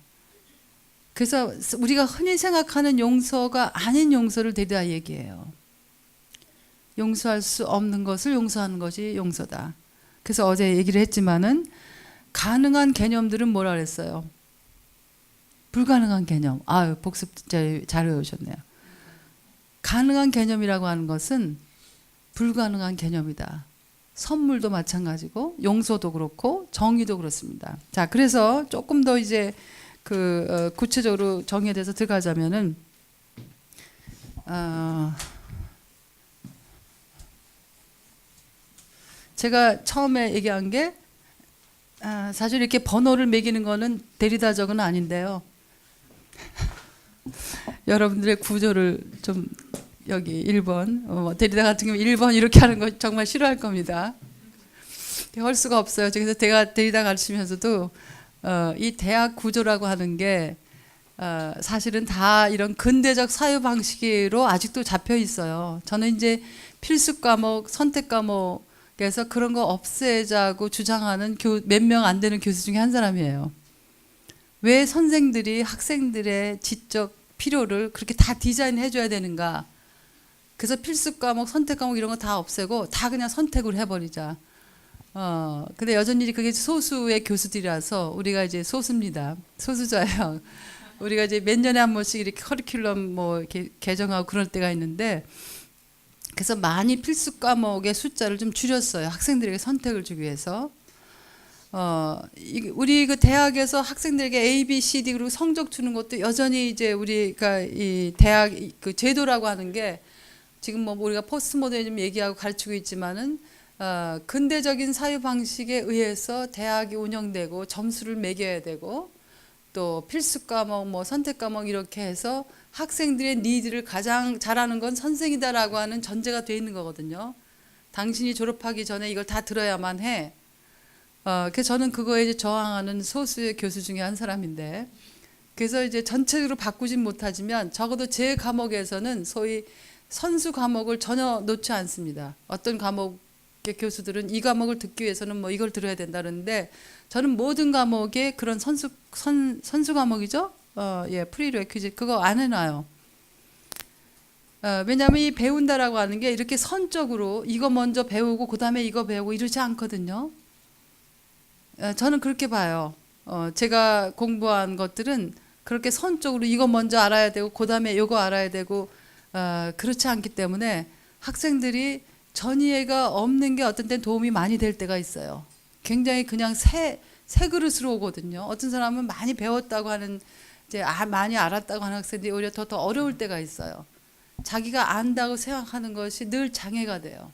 그래서 우리가 흔히 생각하는 용서가 아닌 용서를 데리다 얘기해요. 용서할 수 없는 것을 용서하는 것이 용서다. 그래서 어제 얘기를 했지만은 가능한 개념들은 뭐라 그랬어요? 불가능한 개념. 아유, 복습 진짜 잘 외우셨네요. 가능한 개념이라고 하는 것은 불가능한 개념이다. 선물도 마찬가지고 용서도 그렇고 정의도 그렇습니다. 자, 그래서 조금 더 이제 구체적으로 정의에 대해서 들어가자면은 제가 처음에 얘기한 게 사실 이렇게 번호를 매기는 거는 데리다적은 아닌데요. 여러분들의 구조를 좀 여기 1번 데리다 같은 경우 1번 이렇게 하는 거 정말 싫어할 겁니다. 할 수가 없어요. 그래서 제가 데리다 가르치면서도 이 대학 구조라고 하는 게 사실은 다 이런 근대적 사유 방식으로 아직도 잡혀 있어요. 저는 이제 필수 과목, 선택 과목에서 그런 거 없애자고 주장하는 몇 명 안 되는 교수 중에 한 사람이에요. 왜 선생들이 학생들의 지적 필요를 그렇게 다 디자인해 줘야 되는가? 그래서 필수 과목, 선택 과목 이런 거 다 없애고 다 그냥 선택을 해버리자. 근데 여전히 그게 소수의 교수들이라서 우리가 이제 소수입니다. 소수자예요. 우리가 이제 몇 년에 한 번씩 이렇게 커리큘럼 뭐 이렇게 개정하고 그럴 때가 있는데, 그래서 많이 필수 과목의 숫자를 좀 줄였어요. 학생들에게 선택을 주기 위해서. 우리 그 대학에서 학생들에게 A, B, C, D 그리고 성적 주는 것도 여전히 이제 우리가 이 대학 그 제도라고 하는 게 지금 뭐 우리가 포스트 모더니즘 얘기하고 가르치고 있지만은 근대적인 사유 방식에 의해서 대학이 운영되고 점수를 매겨야 되고 또 필수 과목 뭐 선택 과목 이렇게 해서 학생들의 니드를 가장 잘하는 건 선생이다라고 하는 전제가 돼 있는 거거든요. 당신이 졸업하기 전에 이걸 다 들어야만 해. 그래서 저는 그거에 이제 저항하는 소수의 교수 중에 한 사람인데, 그래서 이제 전체적으로 바꾸진 못하지만 적어도 제 과목에서는 소위 선수 과목을 전혀 놓지 않습니다. 어떤 과목의 교수들은 이 과목을 듣기 위해서는 뭐 이걸 들어야 된다는데 저는 모든 과목에 그런 선수 과목이죠. 프리레퀴짓 그거 안 해놔요. 왜냐하면 이 배운다라고 하는 게 이렇게 선적으로 이거 먼저 배우고 그 다음에 이거 배우고 이러지 않거든요. 저는 그렇게 봐요. 제가 공부한 것들은 그렇게 선적으로 이거 먼저 알아야 되고 그 다음에 이거 알아야 되고 그렇지 않기 때문에 학생들이 전이해가 없는 게 어떤 때는 도움이 많이 될 때가 있어요. 굉장히 그냥 새 그릇으로 오거든요. 어떤 사람은 많이 배웠다고 하는 이제 많이 알았다고 하는 학생들이 오히려 더 어려울 때가 있어요. 자기가 안다고 생각하는 것이 늘 장애가 돼요.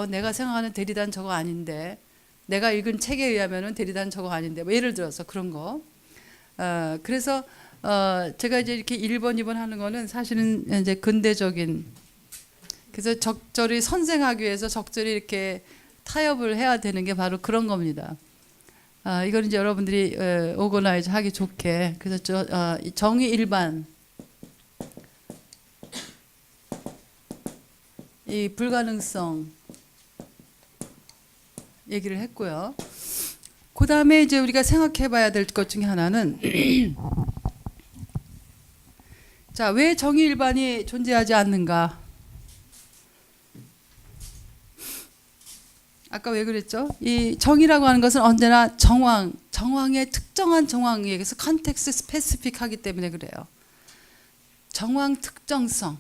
내가 생각하는 대리단 저거 아닌데, 내가 읽은 책에 의하면은 대리단 저거 아닌데, 뭐 예를 들어서 그런 거. 그래서 제가 이제 이렇게 1번, 2번 하는 거는 사실은 이제 근대적인, 그래서 적절히 선생하기 위해서 적절히 이렇게 타협을 해야 되는 게 바로 그런 겁니다. 이걸 이제 여러분들이 오거나이즈 하기 좋게. 그래서 정의 일반, 이 불가능성 얘기를 했고요. 그 다음에 이제 우리가 생각해봐야 될 것 중에 하나는 자, 왜 정의 일반이 존재하지 않는가? 아까 왜 그랬죠? 이 정의라고 하는 것은 언제나 정황의 특정한 정황에 의해서 컨텍스트 스페시픽하기 때문에 그래요. 정황 특정성.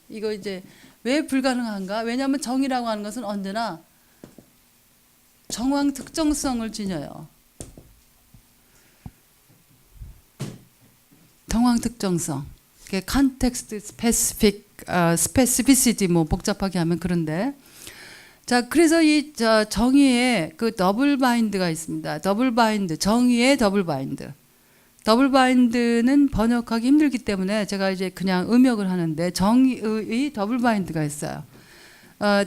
이거 이제 왜 불가능한가? 왜냐하면 정의라고 하는 것은 언제나 정황 특정성을 지녀요. 정황 특정성. 컨텍스트 스페시피시티 뭐 복잡하게 하면 그런데. 자, 그래서 이 정의에 그 더블 바인드가 있습니다. 더블 바인드, 정의의 더블 바인드. 더블 바인드는 번역하기 힘들기 때문에 제가 이제 그냥 음역을 하는데 정의의 더블 바인드가 있어요.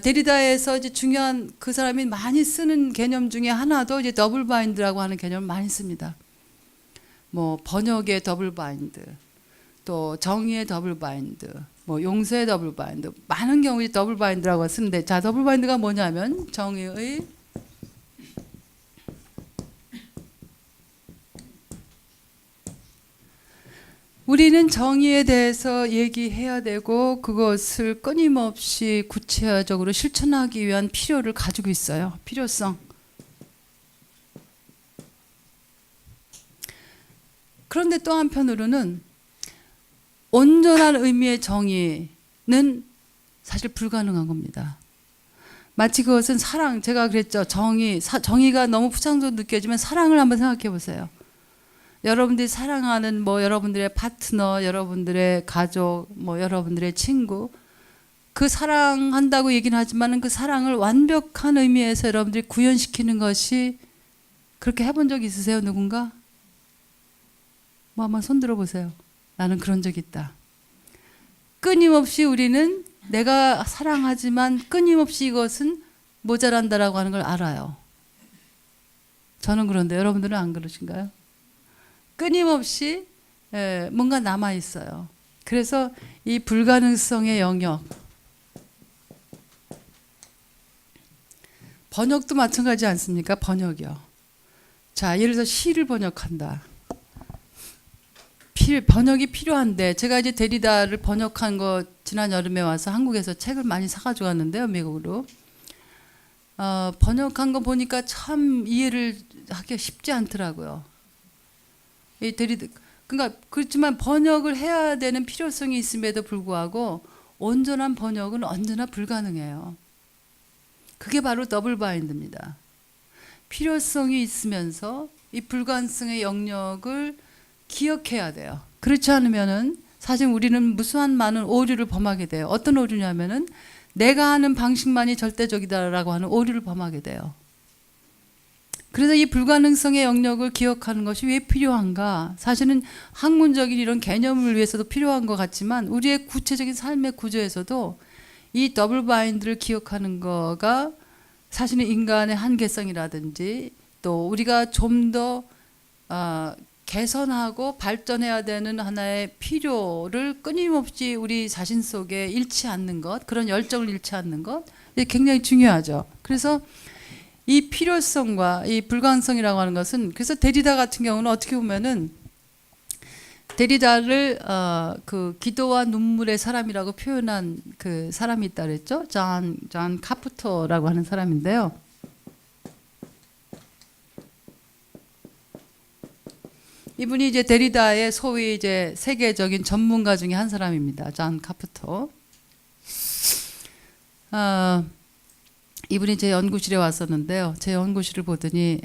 데리다에서 이제 중요한 그 사람이 많이 쓰는 개념 중에 하나도 이제 더블 바인드라고 하는 개념을 많이 씁니다. 뭐 번역의 더블 바인드, 또 정의의 더블 바인드, 뭐 용서의 더블 바인드, 많은 경우에 더블 바인드라고 쓰는데, 자, 더블 바인드가 뭐냐면 정의의 우리는 정의에 대해서 얘기해야 되고 그것을 끊임없이 구체적으로 실천하기 위한 필요를 가지고 있어요. 필요성. 그런데 또 한편으로는 온전한 의미의 정의는 사실 불가능한 겁니다. 마치 그것은 사랑, 제가 그랬죠. 정의가 너무 부정적으로 느껴지면 사랑을 한번 생각해 보세요. 여러분들이 사랑하는 여러분들의 파트너, 여러분들의 가족, 여러분들의 친구, 그 사랑한다고 얘기는 하지만 그 사랑을 완벽한 의미에서 여러분들이 구현시키는 것이 그렇게 해본 적 있으세요? 누군가? 한번 손 들어보세요. 나는 그런 적 있다. 끊임없이 우리는 내가 사랑하지만 끊임없이 이것은 모자란다라고 하는 걸 알아요. 저는 그런데 여러분들은 안 그러신가요? 끊임없이 뭔가 남아 있어요. 그래서 이 불가능성의 영역, 번역도 마찬가지 않습니까? 번역이요. 자, 예를 들어서 시를 번역한다. 번역이 필요한데 제가 이제 데리다를 번역한 거 지난 여름에 와서 한국에서 책을 많이 사가지고 왔는데요, 미국으로. 번역한 거 보니까 참 이해를 하기가 쉽지 않더라고요. 이 그러니까 그렇지만 번역을 해야 되는 필요성이 있음에도 불구하고 온전한 번역은 언제나 불가능해요. 그게 바로 더블 바인드입니다. 필요성이 있으면서 이 불가능성의 영역을 기억해야 돼요. 그렇지 않으면은 사실 우리는 무수한 많은 오류를 범하게 돼요. 어떤 오류냐면은 내가 하는 방식만이 절대적이다라고 하는 오류를 범하게 돼요. 그래서 이 불가능성의 영역을 기억하는 것이 왜 필요한가? 사실은 학문적인 이런 개념을 위해서도 필요한 것 같지만 우리의 구체적인 삶의 구조에서도 이 더블 바인드를 기억하는 거가 사실은 인간의 한계성이라든지 또 우리가 좀 더 개선하고 발전해야 되는 하나의 필요를 끊임없이 우리 자신 속에 잃지 않는 것, 그런 열정을 잃지 않는 것, 이게 굉장히 중요하죠. 그래서 이 필요성과 이 불가능성이라고 하는 것은, 그래서 데리다 같은 경우는 어떻게 보면은 데리다를 그 기도와 눈물의 사람이라고 표현한 그 사람이 있다 그랬죠. 존 카프터라고 하는 사람인데요. 이분이 이제 데리다의 소위 이제 세계적인 전문가 중에 한 사람입니다. 존 카프터. 이분이 제 연구실에 왔었는데요. 제 연구실을 보더니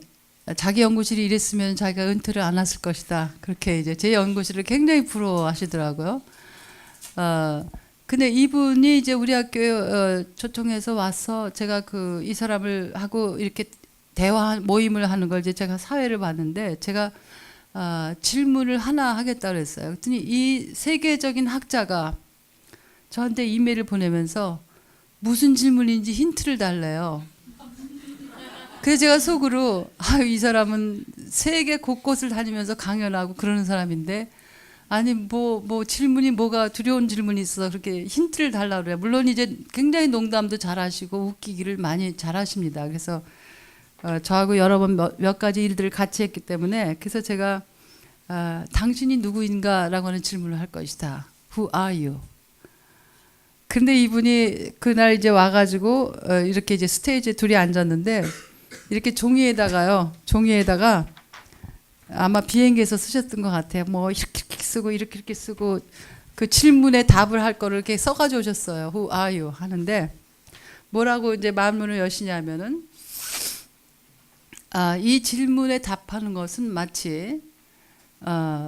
자기 연구실이 이랬으면 자기가 은퇴를 안 했을 것이다. 그렇게 이제 제 연구실을 굉장히 부러워하시더라고요. 근데 이분이 이제 우리 학교에 초청해서 와서 제가 이 사람을 하고 이렇게 대화 모임을 하는 걸 이제 제가 사회를 봤는데 제가 질문을 하나 하겠다 그랬어요. 그랬더니 이 세계적인 학자가 저한테 이메일을 보내면서 무슨 질문인지 힌트를 달래요. 그래서 제가 속으로 이 사람은 세계 곳곳을 다니면서 강연하고 그러는 사람인데 아니 뭐 질문이 뭐가 두려운 질문이 있어서 그렇게 힌트를 달라고 그래요. 물론 이제 굉장히 농담도 잘하시고 웃기기를 많이 잘하십니다. 그래서 저하고 여러 번 몇 가지 일들을 같이 했기 때문에 그래서 제가 당신이 누구인가라고 하는 질문을 할 것이다. Who are you? 근데 이분이 그날 이제 와가지고 이렇게 이제 스테이지에 둘이 앉았는데 이렇게 종이에다가 아마 비행기에서 쓰셨던 것 같아요. 뭐 이렇게 쓰고 이렇게 쓰고 그 질문에 답을 할 거를 이렇게 써가지고 오셨어요. Who are you? 하는데 뭐라고 이제 말문을 여시냐면은 이 질문에 답하는 것은 마치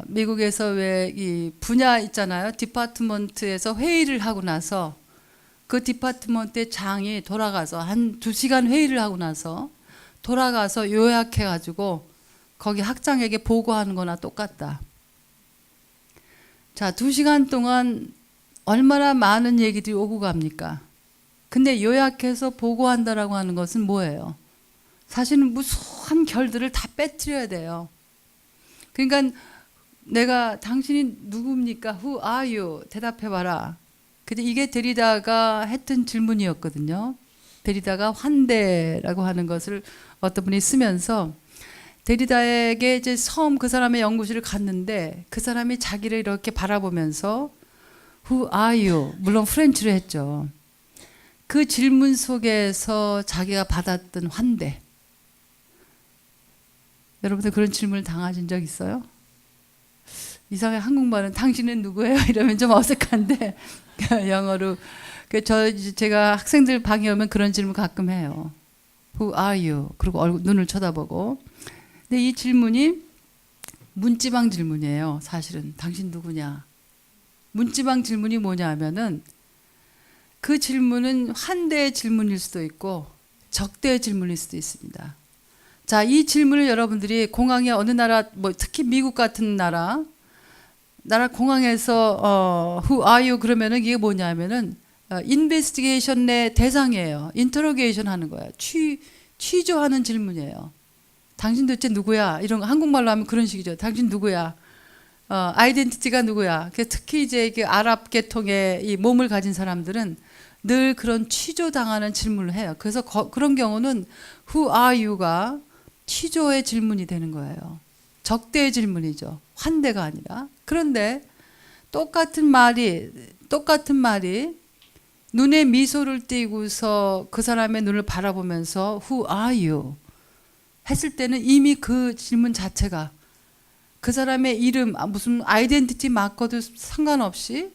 미국에서 왜 이 분야 있잖아요. 디파트먼트에서 회의를 하고 나서 그 디파트먼트의 장이 돌아가서 한 2시간 회의를 하고 나서 돌아가서 요약해가지고 거기 학장에게 보고하는 거나 똑같다. 자, 2시간 동안 얼마나 많은 얘기들이 오고 갑니까? 근데 요약해서 보고한다라고 하는 것은 뭐예요? 사실은 무수한 결들을 다 빼뜨려야 돼요. 그러니까 내가 당신이 누굽니까? Who are you? 대답해봐라. 근데 이게 데리다가 했던 질문이었거든요. 데리다가 환대라고 하는 것을 어떤 분이 쓰면서 데리다에게 이제 처음 그 사람의 연구실을 갔는데 그 사람이 자기를 이렇게 바라보면서 Who are you? 물론 프렌치로 했죠. 그 질문 속에서 자기가 받았던 환대. 여러분들 그런 질문을 당하신 적 있어요? 이상하게 한국말은 당신은 누구예요? 이러면 좀 어색한데 영어로 제가 학생들 방에 오면 그런 질문 가끔 해요. Who are you? 그리고 눈을 쳐다보고. 근데 이 질문이 문지방 질문이에요. 사실은 당신 누구냐? 문지방 질문이 뭐냐 하면은 그 질문은 환대의 질문일 수도 있고 적대의 질문일 수도 있습니다. 자, 이 질문을 여러분들이 공항에 어느 나라, 뭐 특히 미국 같은 나라 공항에서 Who are you? 그러면은 이게 뭐냐면은 인베스티게이션의 대상이에요. 인터로게이션 하는 거예요. 취조하는 질문이에요. 당신 도대체 누구야? 이런 거 한국말로 하면 그런 식이죠. 당신 누구야? 아이덴티티가 누구야? 특히 이제 그 아랍 계통의 이 몸을 가진 사람들은 늘 그런 취조당하는 질문을 해요. 그래서 그런 경우는 Who are you가 취조의 질문이 되는 거예요. 적대의 질문이죠. 환대가 아니라. 그런데 똑같은 말이 눈에 미소를 띠고서 그 사람의 눈을 바라보면서 Who are you? 했을 때는 이미 그 질문 자체가 그 사람의 이름, 무슨 아이덴티티 마커도 상관없이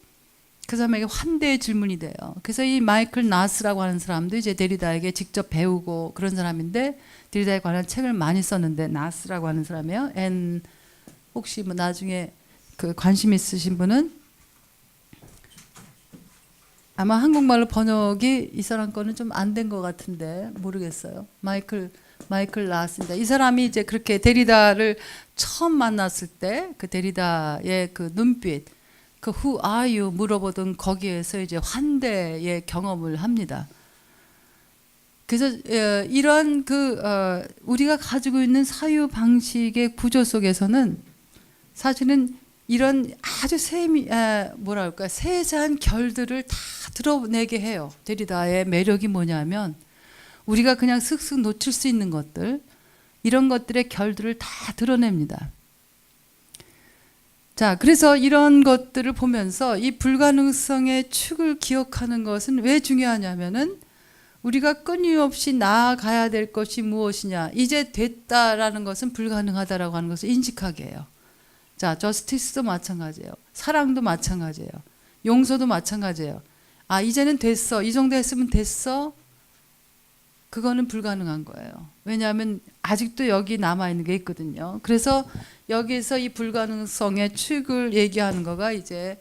그 사람에게 환대의 질문이 돼요. 그래서 이 마이클 나스라고 하는 사람도 이제 데리다에게 직접 배우고 그런 사람인데 데리다에 관한 책을 많이 썼는데 나스라고 하는 사람이에요. 혹시 뭐 나중에 그 관심 있으신 분은 아마 한국말로 번역이 이 사람 거는 좀 안 된 것 같은데 모르겠어요. 마이클 나스입니다. 이 사람이 이제 그렇게 데리다를 처음 만났을 때 그 데리다의 그 눈빛, 그 Who are you 물어보던 거기에서 이제 환대의 경험을 합니다. 그래서 이런 우리가 가지고 있는 사유 방식의 구조 속에서는 사실은 이런 아주 세세한 결들을 다 드러내게 해요. 데리다의 매력이 뭐냐면 우리가 그냥 슥슥 놓칠 수 있는 것들, 이런 것들의 결들을 다 드러냅니다. 자, 그래서 이런 것들을 보면서 이 불가능성의 축을 기억하는 것은 왜 중요하냐면은 우리가 끊임없이 나아가야 될 것이 무엇이냐, 이제 됐다라는 것은 불가능하다라고 하는 것을 인식하게 해요. 자, 저스티스도 마찬가지예요. 사랑도 마찬가지예요. 용서도 마찬가지예요. 아, 이제는 됐어. 이 정도 했으면 됐어. 그거는 불가능한 거예요. 왜냐하면 아직도 여기 남아있는 게 있거든요. 그래서 여기서 이 불가능성의 축을 얘기하는 거가 이제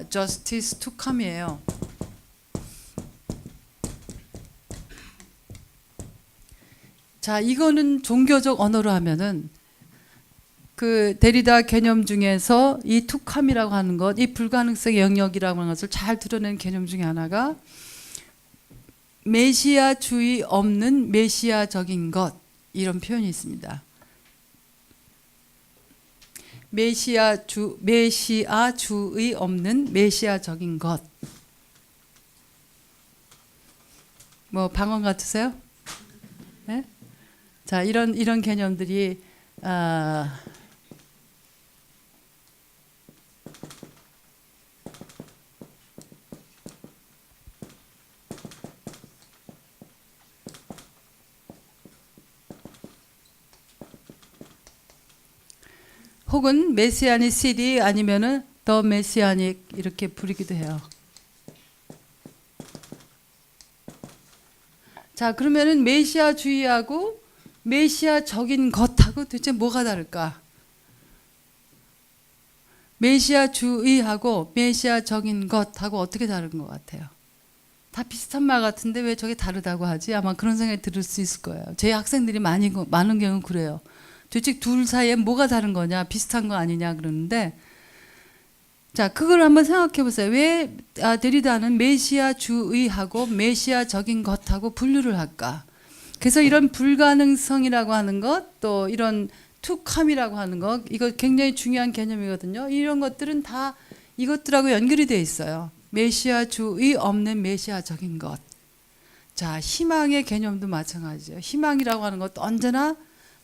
justice to come이에요. 자, 이거는 종교적 언어로 하면은 그 데리다 개념 중에서 이 투캄이라고 하는 것, 이 불가능성의 영역이라고 하는 것을 잘 드러낸 개념 중에 하나가 메시아주의 없는 메시아적인 것, 이런 표현이 있습니다. 메시아주의 없는 메시아적인 것. 뭐 방언 같으세요? 네? 자, 이런 개념들이 혹은 메시아닉 시디 아니면은 더 메시아닉 이렇게 부르기도 해요. 자, 그러면은 메시아주의하고 메시아적인 것하고 도대체 뭐가 다를까? 메시아주의하고 메시아적인 것하고 어떻게 다른 것 같아요? 다 비슷한 말 같은데 왜 저게 다르다고 하지? 아마 그런 생각이 들을 수 있을 거예요. 제 학생들이 많은 경우는 그래요. 도대체 둘 사이에 뭐가 다른 거냐, 비슷한 거 아니냐 그러는데, 자, 그걸 한번 생각해 보세요. 왜 데리다는 메시아주의하고 메시아적인 것하고 분류를 할까? 그래서 이런 불가능성이라고 하는 것, 또 이런 투캄이라고 하는 것, 이거 굉장히 중요한 개념이거든요. 이런 것들은 다 이것들하고 연결이 되어 있어요. 메시아주의 없는 메시아적인 것. 자, 희망의 개념도 마찬가지죠. 희망이라고 하는 것도 언제나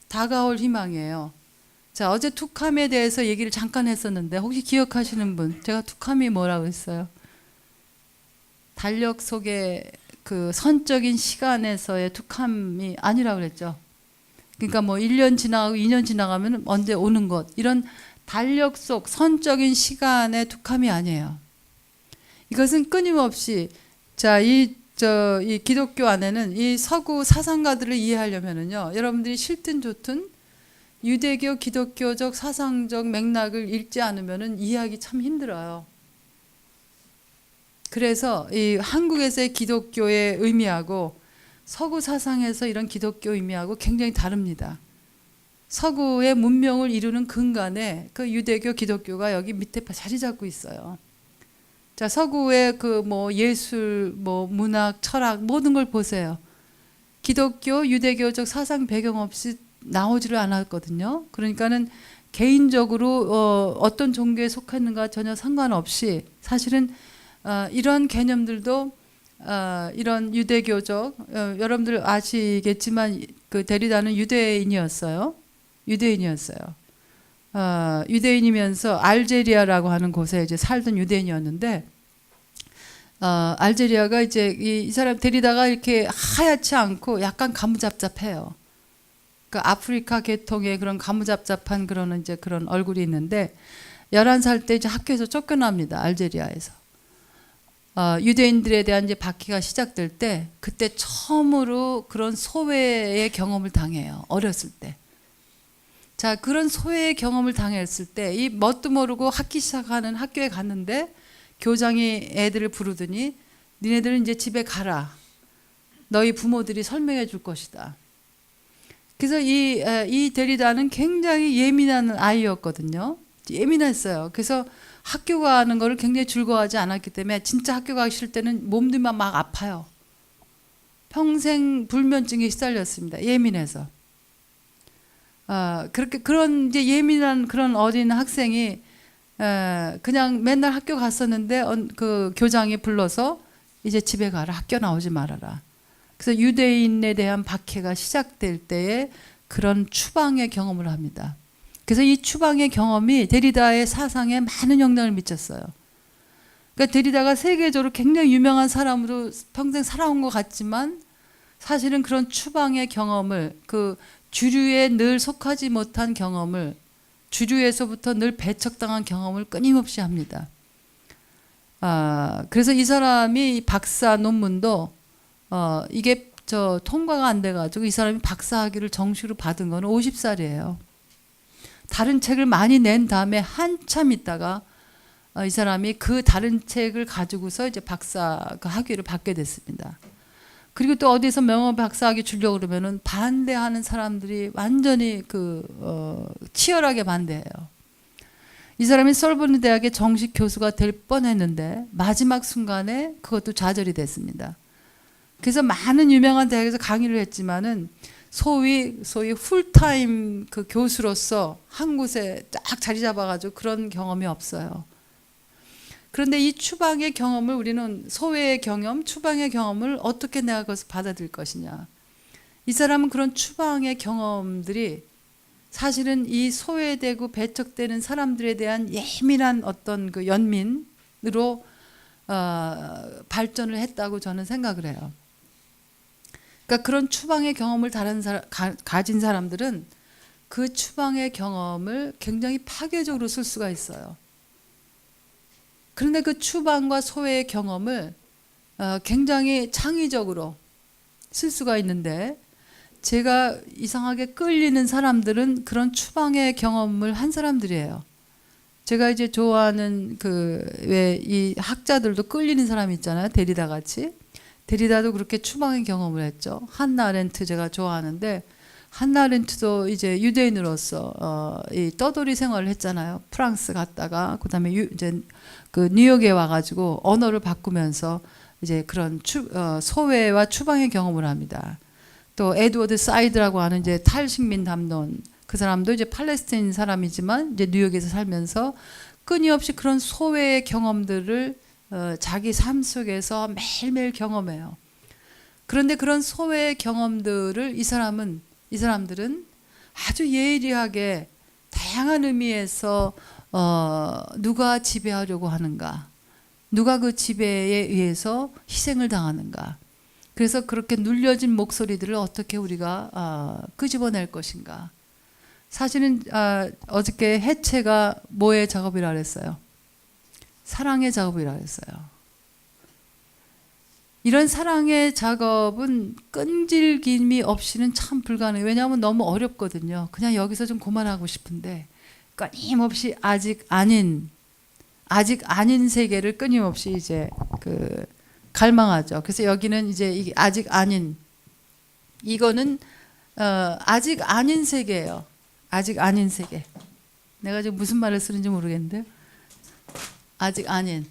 다가올 희망이에요. 자, 어제 툭함에 대해서 얘기를 잠깐 했었는데 혹시 기억하시는 분? 제가 툭함이 뭐라고 했어요? 달력 속에 그 선적인 시간에서의 툭함이 아니라고 그랬죠. 그러니까 뭐 1년 지나가고 2년 지나가면 언제 오는 것, 이런 달력 속 선적인 시간의 툭함이 아니에요. 이것은 끊임없이 자, 이 기독교 안에는 이 서구 사상가들을 이해하려면은요, 여러분들이 싫든 좋든 유대교 기독교적 사상적 맥락을 읽지 않으면은 이해하기 참 힘들어요. 그래서 이 한국에서의 기독교의 의미하고 서구 사상에서 이런 기독교 의미하고 굉장히 다릅니다. 서구의 문명을 이루는 근간에 그 유대교 기독교가 여기 밑에 자리 잡고 있어요. 자, 서구의 그 뭐 예술, 뭐 문학, 철학 모든 걸 보세요. 기독교, 유대교적 사상 배경 없이 나오지를 않았거든요. 그러니까는 개인적으로 어떤 종교에 속했는가 전혀 상관없이 사실은 이런 개념들도 이런 유대교적 여러분들 아시겠지만 그 데리다는 유대인이었어요. 유대인이면서 알제리아라고 하는 곳에 이제 살던 유대인이었는데 알제리아가 이제 이 사람 데리다가 이렇게 하얗지 않고 약간 가무잡잡해요. 그 아프리카 계통의 그런 가무잡잡한 그런 이제 그런 얼굴이 있는데 11살 때 이제 학교에서 쫓겨납니다. 알제리아에서. 유대인들에 대한 이제 박해가 시작될 때 그때 처음으로 그런 소외의 경험을 당해요. 어렸을 때. 자, 그런 소외의 경험을 당했을 때 이 뭣도 모르고 학기 시작하는 학교에 갔는데 교장이 애들을 부르더니 니네들은 이제 집에 가라. 너희 부모들이 설명해 줄 것이다. 그래서 이 데리다는 굉장히 예민한 아이였거든요. 예민했어요. 그래서 학교 가는 거를 굉장히 즐거워하지 않았기 때문에 진짜 학교 가기 싫을 때는 몸들만 막 아파요. 평생 불면증에 시달렸습니다. 예민해서. 그렇게 그런 이제 예민한 그런 어린 학생이 그냥 맨날 학교 갔었는데 그 교장이 불러서 이제 집에 가라. 학교 나오지 말아라. 그래서 유대인에 대한 박해가 시작될 때에 그런 추방의 경험을 합니다. 그래서 이 추방의 경험이 데리다의 사상에 많은 영향을 미쳤어요. 그러니까 데리다가 세계적으로 굉장히 유명한 사람으로 평생 살아온 것 같지만 사실은 그런 추방의 경험을 그 주류에 늘 속하지 못한 경험을 주류에서부터 늘 배척당한 경험을 끊임없이 합니다. 그래서 이 사람이 박사 논문도 이게 통과가 안 돼가지고 이 사람이 박사학위를 정식으로 받은 거는 50살이에요. 다른 책을 많이 낸 다음에 한참 있다가 이 사람이 그 다른 책을 가지고서 이제 박사 그 학위를 받게 됐습니다. 그리고 또 어디서 명예 박사학위 주려고 그러면은 반대하는 사람들이 완전히 치열하게 반대해요. 이 사람이 솔보르 대학의 정식 교수가 될 뻔했는데 마지막 순간에 그것도 좌절이 됐습니다. 그래서 많은 유명한 대학에서 강의를 했지만은 소위 풀타임 그 교수로서 한 곳에 딱 자리 잡아가지고 그런 경험이 없어요. 그런데 이 추방의 경험을 우리는 소외의 경험, 추방의 경험을 어떻게 내가 그것을 받아들일 것이냐. 이 사람은 그런 추방의 경험들이 사실은 이 소외되고 배척되는 사람들에 대한 예민한 어떤 그 연민으로 발전을 했다고 저는 생각을 해요. 그러니까 그런 추방의 경험을 가진 사람들은 그 추방의 경험을 굉장히 파괴적으로 쓸 수가 있어요. 그런데 그 추방과 소외의 경험을 굉장히 창의적으로 쓸 수가 있는데 제가 이상하게 끌리는 사람들은 그런 추방의 경험을 한 사람들이에요. 제가 이제 좋아하는 왜 이 학자들도 끌리는 사람 있잖아요. 데리다 같이. 데리다도 그렇게 추방의 경험을 했죠. 한나 아렌트 제가 좋아하는데 한나 아렌트도 이제 유대인으로서 이 떠돌이 생활을 했잖아요. 프랑스 갔다가 그다음에 이제 그 뉴욕에 와가지고 언어를 바꾸면서 이제 그런 소외와 추방의 경험을 합니다. 또 에드워드 사이드라고 하는 이제 탈식민 담론 그 사람도 이제 팔레스타인 사람이지만 이제 뉴욕에서 살면서 끊임없이 그런 소외의 경험들을 자기 삶 속에서 매일매일 경험해요. 그런데 그런 소외의 경험들을 이 사람들은 아주 예리하게 다양한 의미에서 누가 지배하려고 하는가, 누가 그 지배에 의해서 희생을 당하는가, 그래서 그렇게 눌려진 목소리들을 어떻게 우리가 끄집어낼 것인가. 사실은 어저께 해체가 뭐의 작업이라 그랬어요? 사랑의 작업이라 그랬어요. 이런 사랑의 작업은 끈질김이 없이는 참 불가능해요. 왜냐하면 너무 어렵거든요. 그냥 여기서 좀 그만하고 싶은데 끊임없이 아직 아닌 세계를 끊임없이 이제 갈망하죠. 그래서 여기는 이제 이게 아직 아닌, 이거는 아직 아닌 세계예요. 아직 아닌 세계. 내가 지금 무슨 말을 쓰는지 모르겠는데 아직 아닌.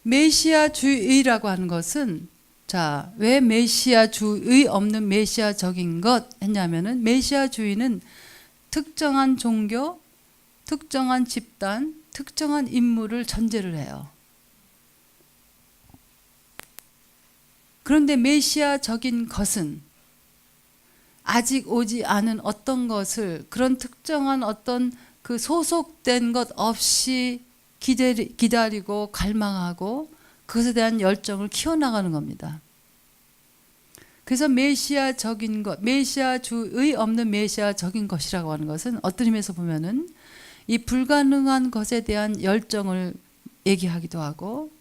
메시아주의라고 하는 것은, 자, 왜 메시아주의 없는 메시아적인 것 했냐면은, 메시아주의는 특정한 종교, 특정한 집단, 특정한 인물을 전제를 해요. 그런데 메시아적인 것은 아직 오지 않은 어떤 것을, 그런 특정한 어떤 그 소속된 것 없이 기다리고 갈망하고 그것에 대한 열정을 키워나가는 겁니다. 그래서 메시아적인 것, 메시아주의 없는 메시아적인 것이라고 하는 것은 어떤 의미에서 보면은 이 불가능한 것에 대한 열정을 얘기하기도 하고,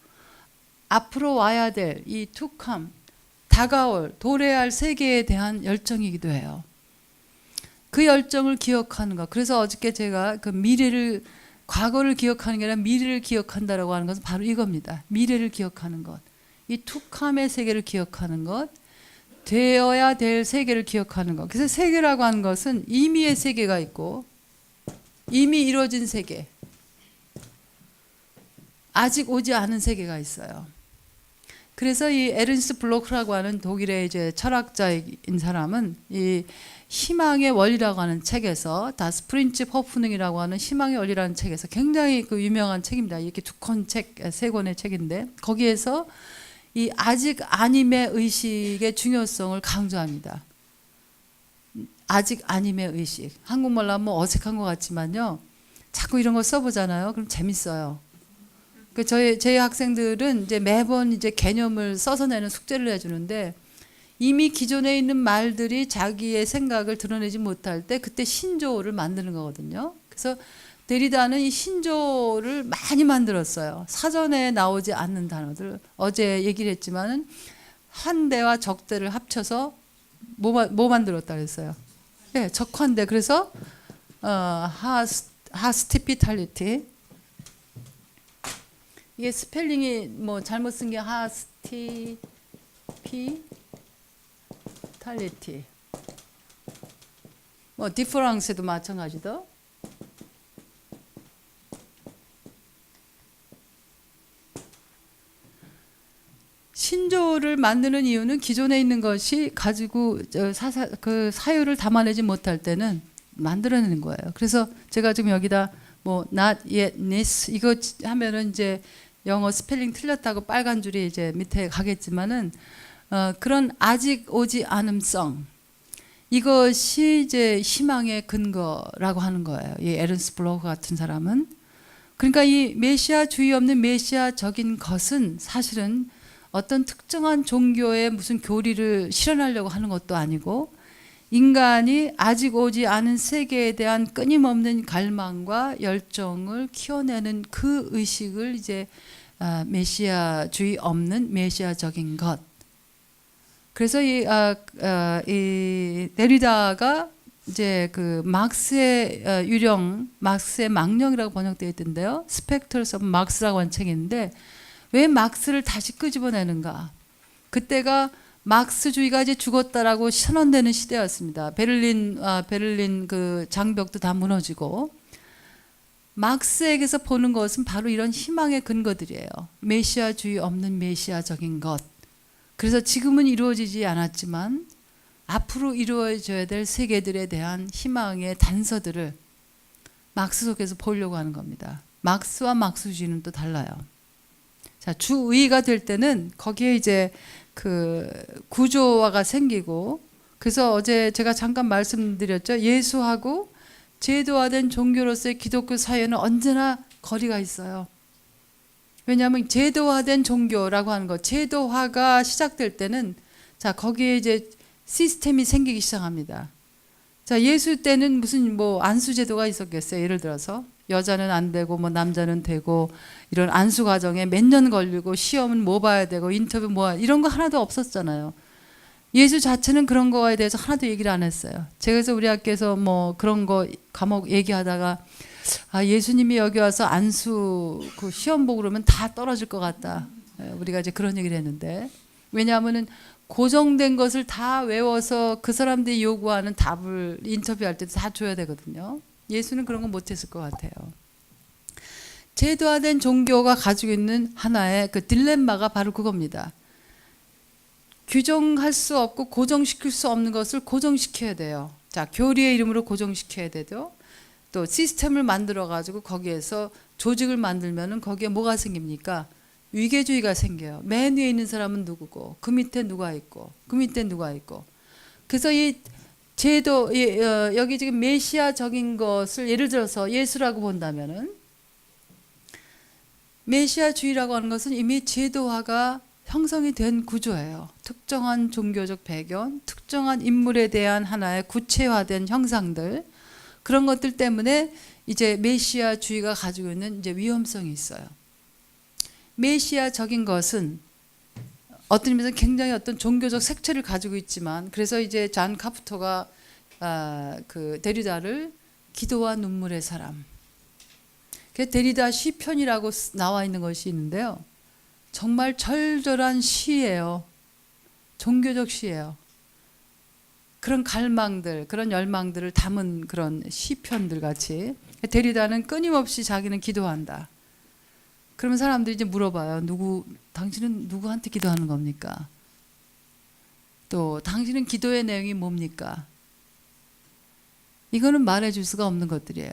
앞으로 와야 될 이 투컴, 다가올 도래할 세계에 대한 열정이기도 해요. 그 열정을 기억하는 것. 그래서 어저께 제가 그 미래를, 과거를 기억하는 게 아니라 미래를 기억한다라고 하는 것은 바로 이겁니다. 미래를 기억하는 것. 이 투컴의 세계를 기억하는 것. 되어야 될 세계를 기억하는 것. 그래서 세계라고 하는 것은 이미의 세계가 있고 이미 이루어진 세계, 아직 오지 않은 세계가 있어요. 그래서 이 에른스트 블로크라고 하는 독일의 이제 철학자인 사람은 이 희망의 원리라고 하는 책에서, 다스 프린집 호프능이라고 하는 희망의 원리라는 책에서, 굉장히 그 유명한 책입니다. 이렇게 두 권 책, 세 권의 책인데 거기에서 이 아직 아님의 의식의 중요성을 강조합니다. 아직 아님의 의식. 한국말로 하면 어색한 것 같지만요, 자꾸 이런 거 써보잖아요. 그럼 재밌어요. 저희 학생들은 이제 매번 이제 개념을 써서 내는 숙제를 해주는데, 이미 기존에 있는 말들이 자기의 생각을 드러내지 못할 때 그때 신조어를 만드는 거거든요. 그래서 데리다는 이 신조어를 많이 만들었어요. 사전에 나오지 않는 단어들. 어제 얘기를 했지만은 환대와 적대를 합쳐서 뭐 만들었다 그랬어요? 네, 적환대. 그래서 하스티피탈리티. 이게 스펠링이 뭐 잘못 쓴 게 하스티피탈리티. 뭐 디퍼런스도 마찬가지도. 신조어를 만드는 이유는 기존에 있는 것이 가지고 그 사유를 담아내지 못할 때는 만들어내는 거예요. 그래서 제가 지금 여기다 뭐 not yet this 이거 하면은 이제 영어 스펠링 틀렸다고 빨간 줄이 이제 밑에 가겠지만은 그런 아직 오지 않음성, 이것이 이제 희망의 근거라고 하는 거예요. 이 에른스트 블로크 같은 사람은. 그러니까 이 메시아주의 없는 메시아적인 것은 사실은 어떤 특정한 종교의 무슨 교리를 실현하려고 하는 것도 아니고, 인간이 아직 오지 않은 세계에 대한 끊임없는 갈망과 열정을 키워내는 그 의식을 이제 메시아주의 없는 메시아적인 것. 그래서 이 데리다가 이제 그 막스의 유령, 막스의 망령이라고 번역되어 있던데요. Spectres of Marx라고 하는 책인데, 왜 막스를 다시 끄집어내는가? 그때가 막스주의가 이제 죽었다라고 선언되는 시대였습니다. 베를린 그 장벽도 다 무너지고, 막스에게서 보는 것은 바로 이런 희망의 근거들이에요. 메시아주의 없는 메시아적인 것. 그래서 지금은 이루어지지 않았지만 앞으로 이루어져야 될 세계들에 대한 희망의 단서들을 막스 속에서 보려고 하는 겁니다. 막스와 막스주의는 또 달라요. 자, 주의가 될 때는 거기에 이제 그 구조화가 생기고, 그래서 어제 제가 잠깐 말씀드렸죠. 예수하고 제도화된 종교로서의 기독교 사회는 언제나 거리가 있어요. 왜냐하면 제도화된 종교라고 하는 거, 제도화가 시작될 때는 자, 거기에 이제 시스템이 생기기 시작합니다. 자, 예수 때는 무슨 뭐 안수 제도가 있었겠어요. 예를 들어서 여자는 안 되고 뭐 남자는 되고, 이런 안수 과정에 몇 년 걸리고 시험은 뭐 봐야 되고 인터뷰 뭐 이런 거 하나도 없었잖아요. 예수 자체는 그런 거에 대해서 하나도 얘기를 안 했어요. 제가 그래서 우리 학교에서 뭐 그런 거 과목 얘기하다가 아, 예수님이 여기 와서 안수 그 시험 보고 그러면 다 떨어질 것 같다. 우리가 이제 그런 얘기를 했는데, 왜냐하면은 고정된 것을 다 외워서 그 사람들이 요구하는 답을 인터뷰할 때도 다 줘야 되거든요. 예수는 그런 거 못했을 것 같아요. 제도화된 종교가 가지고 있는 하나의 그 딜레마가 바로 그겁니다. 규정할 수 없고 고정시킬 수 없는 것을 고정시켜야 돼요. 자, 교리의 이름으로 고정시켜야 되죠. 또 시스템을 만들어 가지고 거기에서 조직을 만들면은 거기에 뭐가 생깁니까? 위계주의가 생겨요. 맨 위에 있는 사람은 누구고, 그 밑에 누가 있고, 그 밑에 누가 있고. 그래서 이 제도, 여기 지금 메시아적인 것을 예를 들어서 예수라고 본다면은, 메시아주의라고 하는 것은 이미 제도화가 형성이 된 구조예요. 특정한 종교적 배경, 특정한 인물에 대한 하나의 구체화된 형상들, 그런 것들 때문에 이제 메시아주의가 가지고 있는 이제 위험성이 있어요. 메시아적인 것은 어떤 의미에서 굉장히 어떤 종교적 색채를 가지고 있지만, 그래서 이제 잔 카프터가 그 데리다를 기도와 눈물의 사람, 그 데리다 시편이라고 나와 있는 것이 있는데요. 정말 절절한 시예요. 종교적 시예요. 그런 갈망들, 그런 열망들을 담은 그런 시편들 같이. 데리다는 끊임없이 자기는 기도한다. 그러면 사람들이 이제 물어봐요. 당신은 누구한테 기도하는 겁니까? 또 당신은 기도의 내용이 뭡니까? 이거는 말해줄 수가 없는 것들이에요.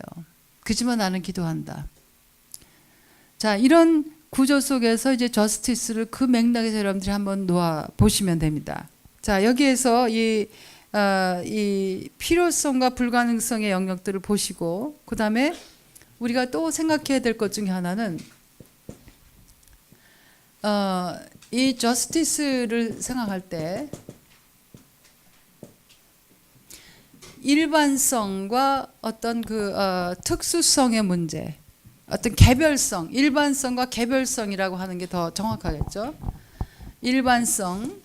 그지만 나는 기도한다. 자, 이런 구조 속에서 이제 저스티스를 그 맥락에서 여러분들이 한번 놓아 보시면 됩니다. 자, 여기에서 이 필요성과 불가능성의 영역들을 보시고, 그 다음에 우리가 또 생각해야 될 것 중에 하나는 이 저스티스를 생각할 때 일반성과 어떤 그 특수성의 문제, 어떤 개별성, 일반성과 개별성이라고 하는 게 더 정확하겠죠. 일반성,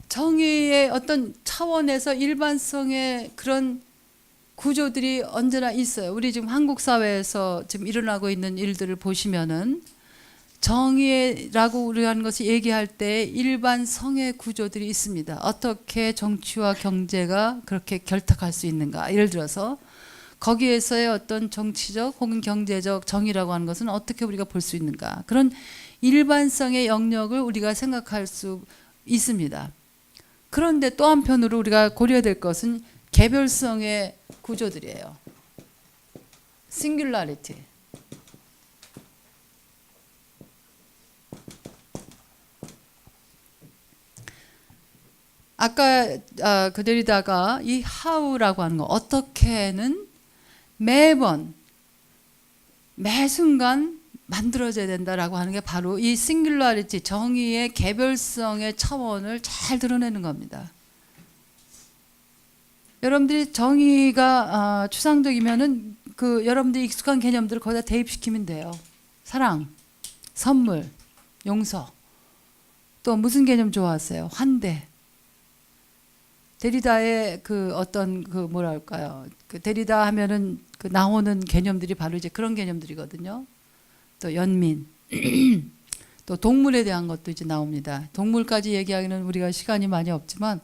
정의의 어떤 차원에서 일반성의 그런 구조들이 언제나 있어요. 우리 지금 한국 사회에서 지금 일어나고 있는 일들을 보시면은 정의라고 우리가 하는 것을 얘기할 때 일반성의 구조들이 있습니다. 어떻게 정치와 경제가 그렇게 결탁할 수 있는가. 예를 들어서 거기에서의 어떤 정치적 혹은 경제적 정의라고 하는 것은 어떻게 우리가 볼 수 있는가. 그런 일반성의 영역을 우리가 생각할 수 있습니다. 그런데 또 한편으로 우리가 고려해야 될 것은 개별성의 구조들이에요. 싱귤라리티. 아까 그 데리다가 이 how라고 하는 거, 어떻게는 매번 매 순간 만들어져야 된다라고 하는 게 바로 이 싱귤라리티, 정의의 개별성의 차원을 잘 드러내는 겁니다. 여러분들이 정의가 추상적이면은 그 여러분들이 익숙한 개념들을 거기다 대입시키면 돼요. 사랑, 선물, 용서. 또 무슨 개념 좋아하세요? 환대. 데리다의 그 어떤 그 뭐랄까요? 그 데리다 하면은 그 나오는 개념들이 바로 이제 그런 개념들이거든요. 또 연민, 또 동물에 대한 것도 이제 나옵니다. 동물까지 얘기하기는 우리가 시간이 많이 없지만